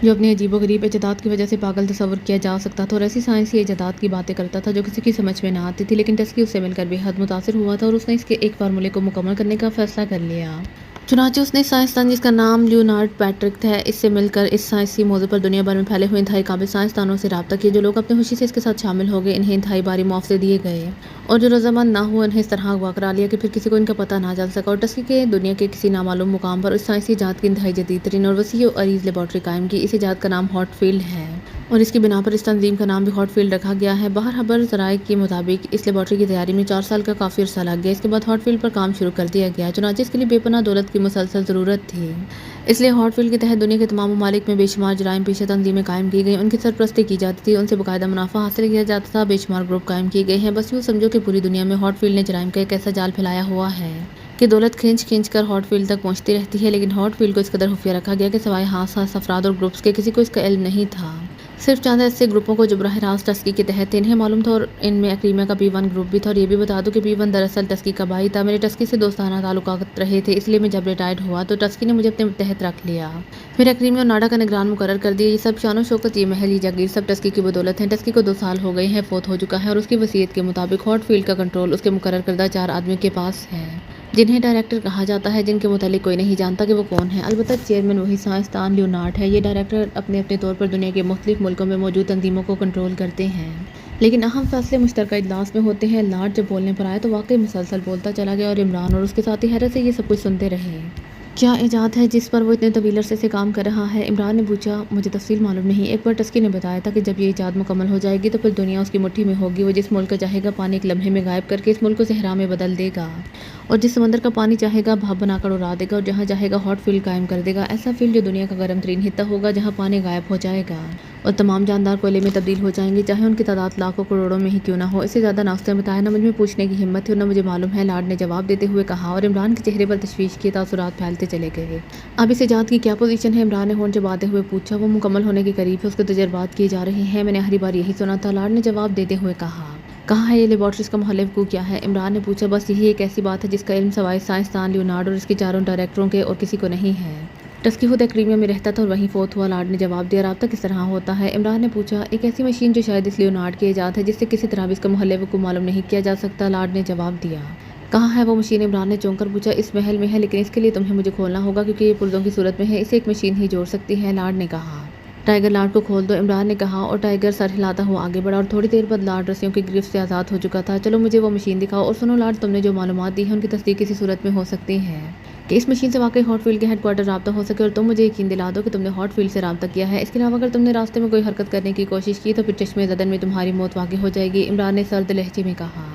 जो अपनी अजीबोगरीब इजादात की वजह से पागल तस्वुर किया जा सकता था और ऐसी साइंसी इजादात की बातें करता था जो किसी की समझ में ना आती थी। लेकिन टस्की उससे मिलकर बेहद मुतासिर हुआ था और उसने इसके एक फार्मूले को मुकम्मल करने का फैसला कर लिया। चुनांचे उसने साइंसदान जिसका नाम लियोनार्ड पैट्रिक है, इससे मिलकर इस साइंसी मौजू पर दुनिया भर में फैले हुए इंतहाई काबिल साइंसदानों से रब्ता किया। जो लोग अपनी खुशी से इसके साथ शामिल हो गए, इन्हें इंतहाई भारी मुआवजे दिए गए, और जो रजामंद ना हुए उन्हें इस तरह अगवा करा लिया कि फिर किसी को इनका पता ना चल सका। और टस्की के दुनिया के किसी नामालूम मुकाम पर उस साइंसी इजाद की इंतहाई जदीद तरीन और वसी और अरीज लेबॉर्ट्री कायम की। इस इजाद का नाम हॉटफील्ड है और इसकी बिना पर इस तंजीम का नाम भी हॉटफील्ड रखा गया है। बाहर खबर ज़राए के मुताबिक इस लेबॉर्ट्री की तैयारी में 4 साल का काफ़ी अरसा लग गया। इसके बाद हॉटफील्ड पर काम शुरू कर दिया गया। चुनांचे इसके लिए बेपनाह दौलत की मुसलसल ज़रूरत थी, इसलिए हॉटफील्ड के तहत दुनिया के तमाम ममालिक में बेशुमार जराइम पेशा तंजीमें कायम की गई, उनकी सरपरस्ती की जाती थी, उनसे बाकायदा मुनाफा हासिल किया जाता था। बेशुमार ग्रुप कायम किए गए हैं। बस यूँ समझो कि पूरी दुनिया में हॉटफील्ड ने जराइम का एक ऐसा जाल फैलाया हुआ है कि दौलत खींच खींच कर हॉटफील्ड तक पहुंचती रहती है। लेकिन हॉटफील्ड को इस कदर खुफिया रखा गया कि सवाए हाथ अफराद और ग्रुप्स के किसी को इसका इल्म नहीं था। सिर्फ चंद ऐसे ग्रुपों को जो बराह रास्त टस्की के तहत थे इन्हें मालूम था, और इनमें क्रीमा का P1 ग्रुप भी था। और ये भी बता दूं कि P1 दरअसल टस्की का भाई था। मेरे टस्की से दोस्ताना ताल्लुकात रहे थे, इसलिए मैं जब रिटायर्ड हुआ तो टस्की ने मुझे अपने तहत रख लिया, फिर क्रीमी और नाडा का निगरान मुकर्रर कर दिया। ये सब शानो शौकत, ये महल, ये जागीर सब टस्की की बदौलत है। टस्की को 2 साल हो गए हैं फोत हो चुका है और उसकी वसीयत के मुताबिक हॉटफील्ड का कंट्रोल उसके मुकर्रर करदा 4 आदमियों के पास है जिन्हें डायरेक्टर कहा जाता है, जिनके मुतालिक कोई नहीं जानता कि वो कौन है। अलबत्ता चेयरमैन वही साइंसदान लियोनार्ड है। ये डायरेक्टर अपने अपने तौर पर दुनिया के मुख्तलिफ मुल्कों में मौजूद तंजीमों को कंट्रोल करते हैं, लेकिन अहम फैसले मुश्तरका इजलास में होते हैं। लार्ड जब बोलने पर आए तो वाकई मुसलसल बोलता चला गया और इमरान और उसके साथी हैरत से ये सब कुछ सुनते रहे। क्या इजाद है जिस पर वो इतने तवील अरसे से काम कर रहा है? इमरान ने पूछा। मुझे तफसील मालूम नहीं। एक बार टस्की ने बताया था कि जब ये इजाद मुकम्मल हो जाएगी तो फिर दुनिया उसकी मुट्ठी में होगी। वो जिस मुल्क का चाहेगा पानी एक लम्हे में गायब करके इस मुल्क को सहरा में बदल देगा, और जिस समंदर का पानी चाहेगा भाप बनाकर उड़ा देगा, और जहाँ चाहेगा हॉट फील्ड कायम कर देगा। ऐसा फील्ड जो दुनिया का गर्म तरीन हिस्सा होगा, जहाँ पानी गायब हो जाएगा और तमाम जानदार कोयले में तब्दील हो जाएंगे, चाहे उनकी तादाद लाखों करोड़ों में ही क्यों ना हो। इससे ज़्यादा ना उसने बताया, ना मुझ में पूछने की हिम्मत थी और ना मुझे मालूम है, लार्ड ने जवाब देते हुए कहा। और इमरान के चेहरे पर तशवीश के तासुरात फैलते चले गए। अब इस इजाद की क्या पोजीशन है? इमरान ने होंठ जमाते हुए पूछा। वो मुकम्मल होने के करीब है, उसके तजर्बात किए जा रहे हैं। मैंने हरी बार यही सुना था, लार्ड ने जवाब देते हुए कहा। कहाँ है ये लेबॉर्ट्रीज का मुहल्लिफ को क्या है? इमरान ने पूछा। बस यही एक ऐसी बात है जिसका इल्म सवाए साइंसदान लियोनार्ड और इसके 4 डायरेक्टरों के और किसी को नहीं है। टस्की खुद क्रीमिया में रहता था और वहीं फोत हुआ, लार्ड ने जवाब दिया। राब्ता किस तरह होता है? इमरान ने पूछा। एक ऐसी मशीन जो शायद इस लियोनार्ड की ईजाद है, जिससे किसी तरह भी इसका मुहल्लिफ को मालूम नहीं किया जा सकता, लार्ड ने जवाब दिया। कहाँ है वो मशीन? इमरान ने चौंक कर पूछा। इस महल में है, लेकिन इसके लिए तुम्हें मुझे खोलना होगा क्योंकि ये पुर्जों की सूरत में है। इसे एक मशीन ही जोड़ सकती है, लार्ड ने कहा। टाइगर, लार्ड को खोल दो, इमरान ने कहा, और टाइगर सर हिलाता हुआ आगे बढ़ा। और थोड़ी देर बाद लार्ड रस्सियों की गिरफ्त से आज़ाद हो चुका था। चलो मुझे वो मशीन दिखाओ। और सुनो लार्ड, तुमने जो मालूमात दी है उनकी तस्दीक इसी सूरत में हो सकती है कि इस मशीन से वाकई हॉटफील्ड के हेडक्वार्टर रब्ता हो सके, और तुम मुझे यकीन दिला दो कि तुमने हॉटफील्ड से रब्ता किया है। इसके अलावा अगर तुमने रास्ते में कोई हरकत करने की कोशिश की तो फिर चश्मे ज़दन में तुम्हारी मौत वाक़ई हो जाएगी, इमरान ने सर्द लहजे में कहा।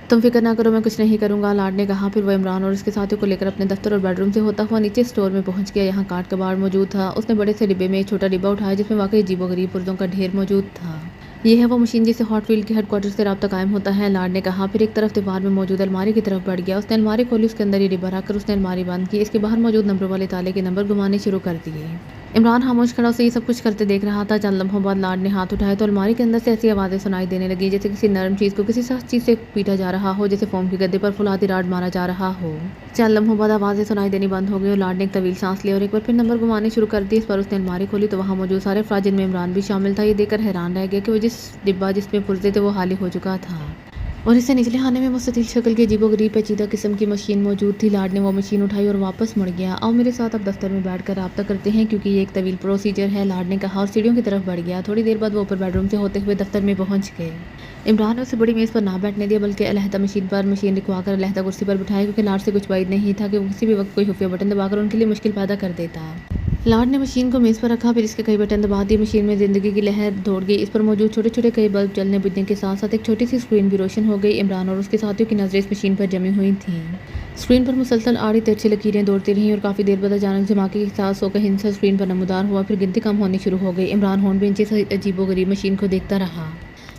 तुम फिक्र ना करो, मैं कुछ नहीं करूंगा, लार्ड ने कहा। फिर वह इमरान और उसके साथियों को लेकर अपने दफ्तर और बेडरूम से होता हुआ नीचे स्टोर में पहुंच गया। यहाँ काट कबाड़ मौजूद था। उसने बड़े से डिब्बे में एक छोटा डिब्बा उठाया जिसमें वाकई अजीबोगरीब पुर्जों का ढेर मौजूद था। यह है वो मशीन जिससे हॉटफील्ड के हेडक्वार्टर से रब्ता कायम होता है, लार्ड ने कहा। फिर एक तरफ दीवार में मौजूद अलमारी की तरफ बढ़ गया। उसने अलमारी खोली, उसके अंदर ये डिब्बा रखकर उसने अलमारी बंद की। इसके बाहर मौजूद नंबरों वाले ताले के नंबर घुमाने शुरू कर दिए। इमरान खामोश खड़ा उसे ये सब कुछ करते देख रहा था। चंद लम्हों बाद लाड ने हाथ उठाए तो अलमारी के अंदर से ऐसी आवाज़ें सुनाई देने लगी जैसे किसी नरम चीज़ को किसी सख्त चीज़ से पीटा जा रहा हो, जैसे फोम के गद्दे पर फुलाती राड मारा जा रहा हो। चंद लम्हों बाद आवाज़ें सुनाई देनी बंद हो गई और लाड ने एक तवील सांस लिया और एक बार फिर नंबर घुमाने शुरू कर दी। इस पर उसने अलमारी खोली तो वहाँ मौजूद सारे अफराद जिनमें इमरान भी शामिल था ये देखकर हैरान रह गया कि वो जिस डिब्बा जिसमें पुर्जे थे वो खाली हो चुका था और इससे निचले खाने में मुस्ततिल शक्ल की अजीबोगरीब पेचीदा किस्म की मशीन मौजूद थी। लाड ने वो मशीन उठाई और वापस मुड़ गया। आओ मेरे साथ अब दफ्तर में बैठकर रब्ता करते हैं क्योंकि ये एक तवील प्रोसीजर है, लाड ने कहा और सीढ़ियों की तरफ बढ़ गया। थोड़ी देर बाद वो ऊपर बेडरूम से होते हुए दफ्तर में पहुंच गए। इमरान ने उसे बड़ी मेज़ पर ना बैठने दिया बल्कि अलहदा मशीन पर मशीन लिखवाकर अलहदा कुर्सी पर बिठाया क्योंकि लाड से कुछ बाइद नहीं था कि वो किसी भी वक्त कोई खुफिया बटन दबाकर उनके लिए मुश्किल पैदा कर देता। लाड ने मशीन को मेज़ पर रखा, फिर इसके कई बटन दबा दिए। मशीन में ज़िंदगी की लहर दौड़ गई। इस पर मौजूद छोटे छोटे कई बल्ब जलने बुझने के साथ साथ एक छोटी सी स्क्रीन भी रोशन हो गई। इमरान और उसके साथियों की नज़रें इस मशीन पर जमी हुई थीं। स्क्रीन पर मुसलसल आड़ी तिरछी लकीरें दौड़ती रहीं और काफ़ी देर बाद अचानक धमाके के साथ सो का हिंसा स्क्रीन पर नमूदार हुआ। फिर गिनती कम होनी शुरू हो गई। इमरान होन बेंचे से अजीबोगरीब मशीन को देखता रहा।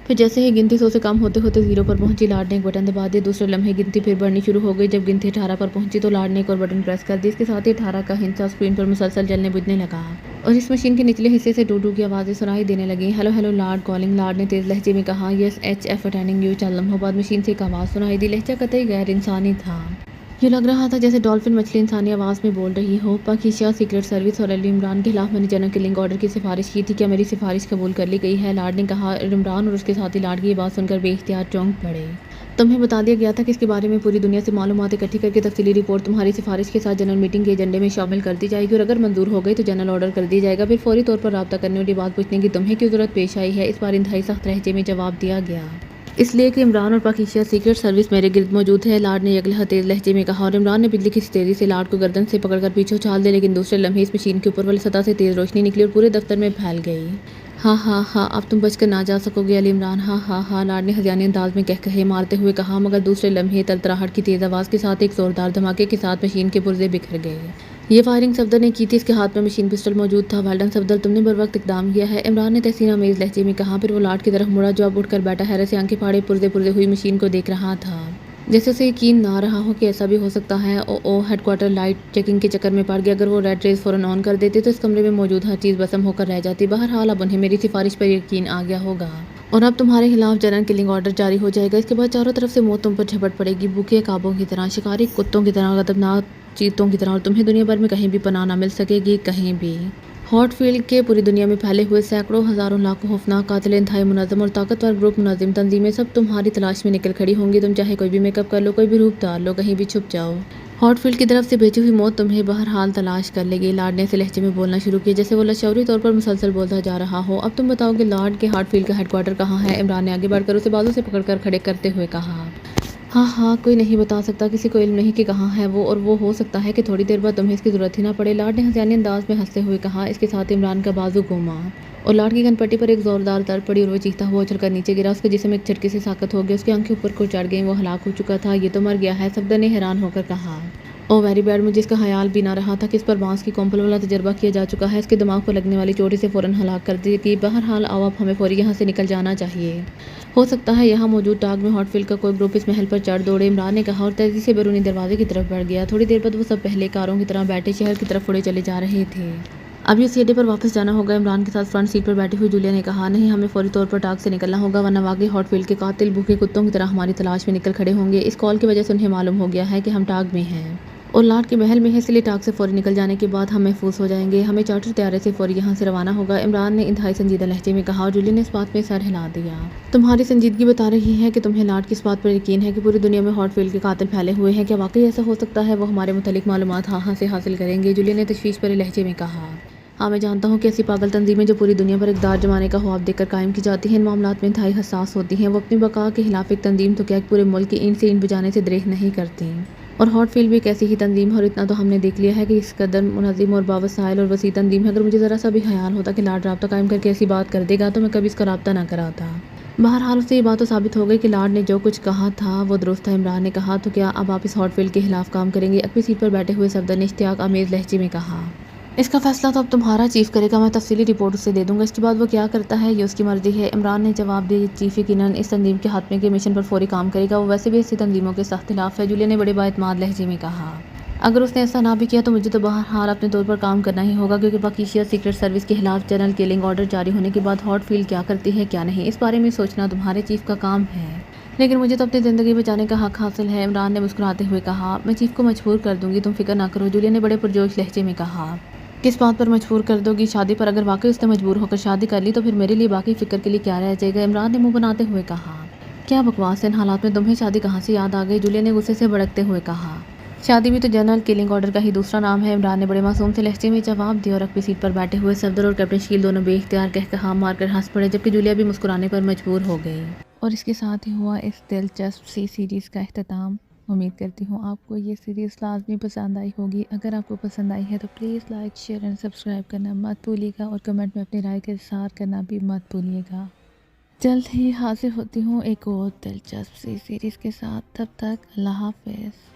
फिर जैसे ही गिनती 100 से कम होते होते 0 पर पहुंची, लाड ने एक बटन दबा दिया। दूसरे लम्हे गिनती फिर बढ़नी शुरू हो गई। जब गिनती 18 पर पहुंची तो लाड ने एक और बटन प्रेस कर दिया। इसके साथ ही 18 का हिंसा स्क्रीन पर मुसलसल जलने बुझने लगा और इस मशीन के निचले हिस्से से टू की आवाज़ें सुनाई देने लगी। हेलो हेलो लाड कॉलिंग, लाड ने तेज़ लहजे में कहा। Yes H F attending you. चंद लम्हों बाद मशीन से एक आवाज़ सुनाई दी। लहजा कतई गैर इंसानी था। यूँ लग रहा था जैसे डॉल्फिन मछली इंसानी आवाज़ में बोल रही हो। पाकिस्तान सीक्रेट सर्विस और अली इमरान के खिलाफ मैंने जनरल किलिंग ऑर्डर की सिफारिश की थी, क्या मेरी सिफारिश कबूल कर ली गई है? लाड ने कहा। इमरान और उसके साथी लाड की ये बात सुनकर बेइख्तियार चौंक पड़े। तुम्हें बता दिया गया था कि इसके बारे में पूरी दुनिया से मालूमात इकट्ठी करके तफसीली रिपोर्ट तुम्हारी सिफारिश के साथ जनरल मीटिंग के एजेंडे में शामिल कर दी जाएगी और अगर मंजूर हो गई तो जनरल ऑर्डर कर दिया जाएगा। फिर फौरी तौर पर रब्ता करने वाली बात पूछने की तुम्हें क्यों जरूरत पेश आई है? इस बार इंतहाई सख्त लहजे में जवाब दिया गया। इसलिए कि इमरान और पाकिस्तान सीक्रेट सर्विस मेरे गिर्द मौजूद है, लाड ने यकलहा तेज लहजे में कहा और इमरान ने बिजली की तेज़ी से लाड को गर्दन से पकड़कर पीछे उछाल दिया। लेकिन दूसरे लम्हे इस मशीन के ऊपर वाली सतह से तेज़ रोशनी निकली और पूरे दफ्तर में फैल गई। हाँ हाँ हाँ, अब तुम बचकर ना जा सकोगे अली इमरान। हाँ हाँ हाँ, लाड ने हज़ियानी अंदाज में कहे मारते हुए कहा। मगर दूसरे लम्हे तरतराहट की तेज़ आवाज़ के साथ एक ज़ोरदार धमाके के साथ मशीन के पुर्जे बिखर गए। ये फायरिंग सफदर ने की थी, इसके हाथ में मशीन पिस्टल मौजूद था। वेल डन सफदर, तुमने बर वक्त इकदाम किया है, इमरान ने तहसीन अमेज़ लहजे में कहा। फिर वो लाड की तरफ मुड़ा जो अब उठकर बैठा हैरत से आंखें फाड़े पुर्जे पुर्जे हुई मशीन को देख रहा था, जैसे उसे यकीन ना रहा हो कि ऐसा भी हो सकता है। ओ हेडक्वार्टर लाइट चेकिंग के चक्कर में पड़ गया। अगर वो रेड रेज फ़ौरन ऑन कर देते तो इस कमरे में मौजूद हर चीज़ भस्म होकर रह जाती। बहरहाल अब उन्हें मेरी सिफारिश पर यकीन आ गया होगा और अब तुम्हारे खिलाफ जनरल किलिंग ऑर्डर जारी हो जाएगा। इसके बाद चारों तरफ से मौत तुम पर झपट पड़ेगी, भूखे काबों की तरह, शिकारी कुत्तों की तरह, खतरनाक चीतों की तरह, और तुम्हें दुनिया भर में कहीं भी पनाह ना मिल सकेगी, कहीं भी। हॉटफील्ड के पूरी दुनिया में फैले हुए सैकड़ों हज़ारों लाखों खौफनाक कातिल, इंतहाई मुनज़्ज़म और ताकतवर ग्रुप, मुनज़्ज़म तंजीमें सब तुम्हारी तलाश में निकल खड़ी होंगी। तुम चाहे कोई भी मेकअप कर लो, कोई भी रूप डाल लो, कहीं भी छुप जाओ, हॉटफील्ड की तरफ से भेजी हुई मौत तुम्हें बहरहाल तलाश कर लेगी। लाड ने ऐसे लहजे में बोलना शुरू किया जैसे वो लशौरी तौर पर मुसलसल बोलता जा रहा हो। अब तुम बताओ कि लाड के हॉटफील्ड का हेडक्वार्टर कहाँ है? इमरान ने आगे बढ़कर उसे बाजू से पकड़कर खड़े करते हुए कहा। हाँ हाँ, कोई नहीं बता सकता, किसी को इल्म नहीं कि कहाँ है वो, और वो हो सकता है कि थोड़ी देर बाद तुम्हें इसकी ज़रूरत ही ना पड़े, लाड ने हज़ियानी अंदाज में हंसते हुए कहा। इसके साथ इमरान का बाजू घूमा और लाड की कनपट्टी पर एक ज़ोरदार दर्द पड़ी और वो चीखता हुआ उछलकर नीचे गिरा। उसके जिस्म एक झटके से साकत हो गया, उसकी आंखें ऊपर को चढ़ गईं, वो हलाक हो चुका था। ये तो मर गया है, सफदर ने हैरान होकर कहा। ओ वेरी बैड, मुझे इसका ख्याल भी ना रहा था कि इस पर बांस की कोम्पल वाला तजर्बा किया जा चुका है। इसके दिमाग पर लगने वाली चोट से फ़ौरन हलाक कर दी कि बहरहाल आओ अब हमें फौरी यहाँ से निकल जाना चाहिए। हो सकता है यहाँ मौजूद टाग में हॉटफील्ड का कोई ग्रुप इस महल पर चढ़ दौड़े, इमरान ने कहा और तेज़ी से बैरूनी दरवाजे की तरफ बढ़ गया। थोड़ी देर बाद वो सब पहले कारों की तरह बैठे शहर की तरफ उड़े चले जा रहे थे। अभी उस अड्डे पर वापस जाना होगा, इमरान के साथ फ्रंट सीट पर बैठी हुई जूलिया ने कहा। नहीं, हमें फौरी तौर पर टाग से निकलना होगा वरना वाकई हॉटफील्ड के कातिल भूखे कुत्तों की तरह हमारी तलाश में निकल खड़े होंगे। इस कॉल की वजह से उन्हें मालूम हो गया है कि हम टाग में हैं और लाड के महल में है, इसलिए टाग से फौरी निकल जाने के बाद हम महफूज हो जाएंगे। हमें चार्टर तैयारे से फौरी यहाँ से रवाना होगा, इमरान ने इंतहाई संजीदा लहजे में कहा और जूलिया ने इस बात में सर हिला दिया। तुम्हारी संजीदगी बता रही है कि तुम्हें लाड की इस बात पर यकीन है कि पूरी दुनिया में हॉटफील्ड के कातिल फैले हुए हैं। क्या वाकई ऐसा हो सकता है? वो हमारे मुतालिक मालूमात हाँ से हासिल करेंगे, जूलिया ने तशवीश भरे लहजे में कहा। हाँ, मैं जानता हूँ कि ऐसी पागल तंजीमें जो पूरी दुनिया पर इक़्तिदार जमाने का ख्वाब देखकर कायम की जाती हैं, इन मामलात में इंतहाई हसास होती हैं। वो अपनी बका के खिलाफ एक तंजीम तो क्या पूरे मुल्क की ईंट से ईंट बजाने से दरेख नहीं करती। और हॉटफील्ड भी एक ऐसी ही तंजीम है और इतना तो हमने देख लिया है कि इस कदर मुनज़्ज़म और बावसाइल और वसी तंजीम है। अगर मुझे ज़रा सा भी ख्याल होता कि लाड राब्ता कायम करके ऐसी बात कर देगा तो मैं कभी इसका राब्ता ना कराता। बहरहाल उससे ये बात तो साबित हो गई कि लाड ने जो कुछ कहा था वो दुरुस्त था। इमरान ने कहा। तो क्या अब आप इस हॉटफील्ड के खिलाफ काम करेंगे? अपनी सीट पर बैठे हुए सफदर ने इश्तियाक अमेज़ लहजे में कहा। इसका फैसला तो अब तुम्हारा चीफ करेगा, मैं तफसीली रिपोर्ट उससे दे दूंगा, इसके बाद वो क्या करता है ये उसकी मर्जी है, इमरान ने जवाब दिया। चीफ यकीनन इस तंजीम के हाथ में के मिशन पर फौरी काम करेगा, वो वैसे भी ऐसी तंजीमों के सख्त खिलाफ है, जूलिया ने बड़े बाएतमाद लहजे में कहा। अगर उसने ऐसा ना भी किया तो मुझे तो बहरहाल अपने तौर पर काम करना ही होगा, क्योंकि पाकिस्तान सीक्रेट सर्विस के खिलाफ जनरल किलिंग ऑर्डर जारी होने के बाद हॉट फील्ड क्या करती है क्या नहीं, इस बारे में सोचना तुम्हारे चीफ का काम है। लेकिन मुझे तो अपनी ज़िंदगी बचाने का हक हासिल है, इमरान ने मुस्कुराते हुए कहा। मैं चीफ को मजबूर कर दूंगी, तुम फिक्र ना करो, जूलिया ने बड़े पुरजोश लहजे में कहा। किस बात पर मजबूर कर दोगी? शादी पर। अगर वाकई उसने मजबूर होकर शादी कर ली तो फिर मेरे लिए बाकी फिक्र के लिए क्या रह जाएगा, इमरान ने मुंह बनाते हुए कहा। क्या बकवास है, इन हालात में तुम्हें शादी कहाँ से याद आ गई, जूलिया ने गुस्से से भड़कते हुए कहा। शादी भी तो जनरल किलिंग ऑर्डर का ही दूसरा नाम है, इमरान ने बड़े मासूम से लहजे में जवाब दिया और अपनी सीट पर बैठे हुए सफदर और कैप्टन शील दोनों बेइख्तियार कहकहा मारकर हंस पड़े, जबकि जूलिया भी मुस्कुराने पर मजबूर हो गई। और इसके साथ ही हुआ इस दिलचस्प सी सीरीज़ का अख्ताम। उम्मीद करती हूँ आपको ये सीरीज़ लाजमी पसंद आई होगी। अगर आपको पसंद आई है तो please like share and subscribe करना मत भूलिएगा और कमेंट में अपनी राय का इज़हार करना भी मत भूलिएगा। जल्द ही हाजिर होती हूँ एक और दिलचस्प सी सीरीज़ के साथ, तब तक अल्लाह हाफ़िज़।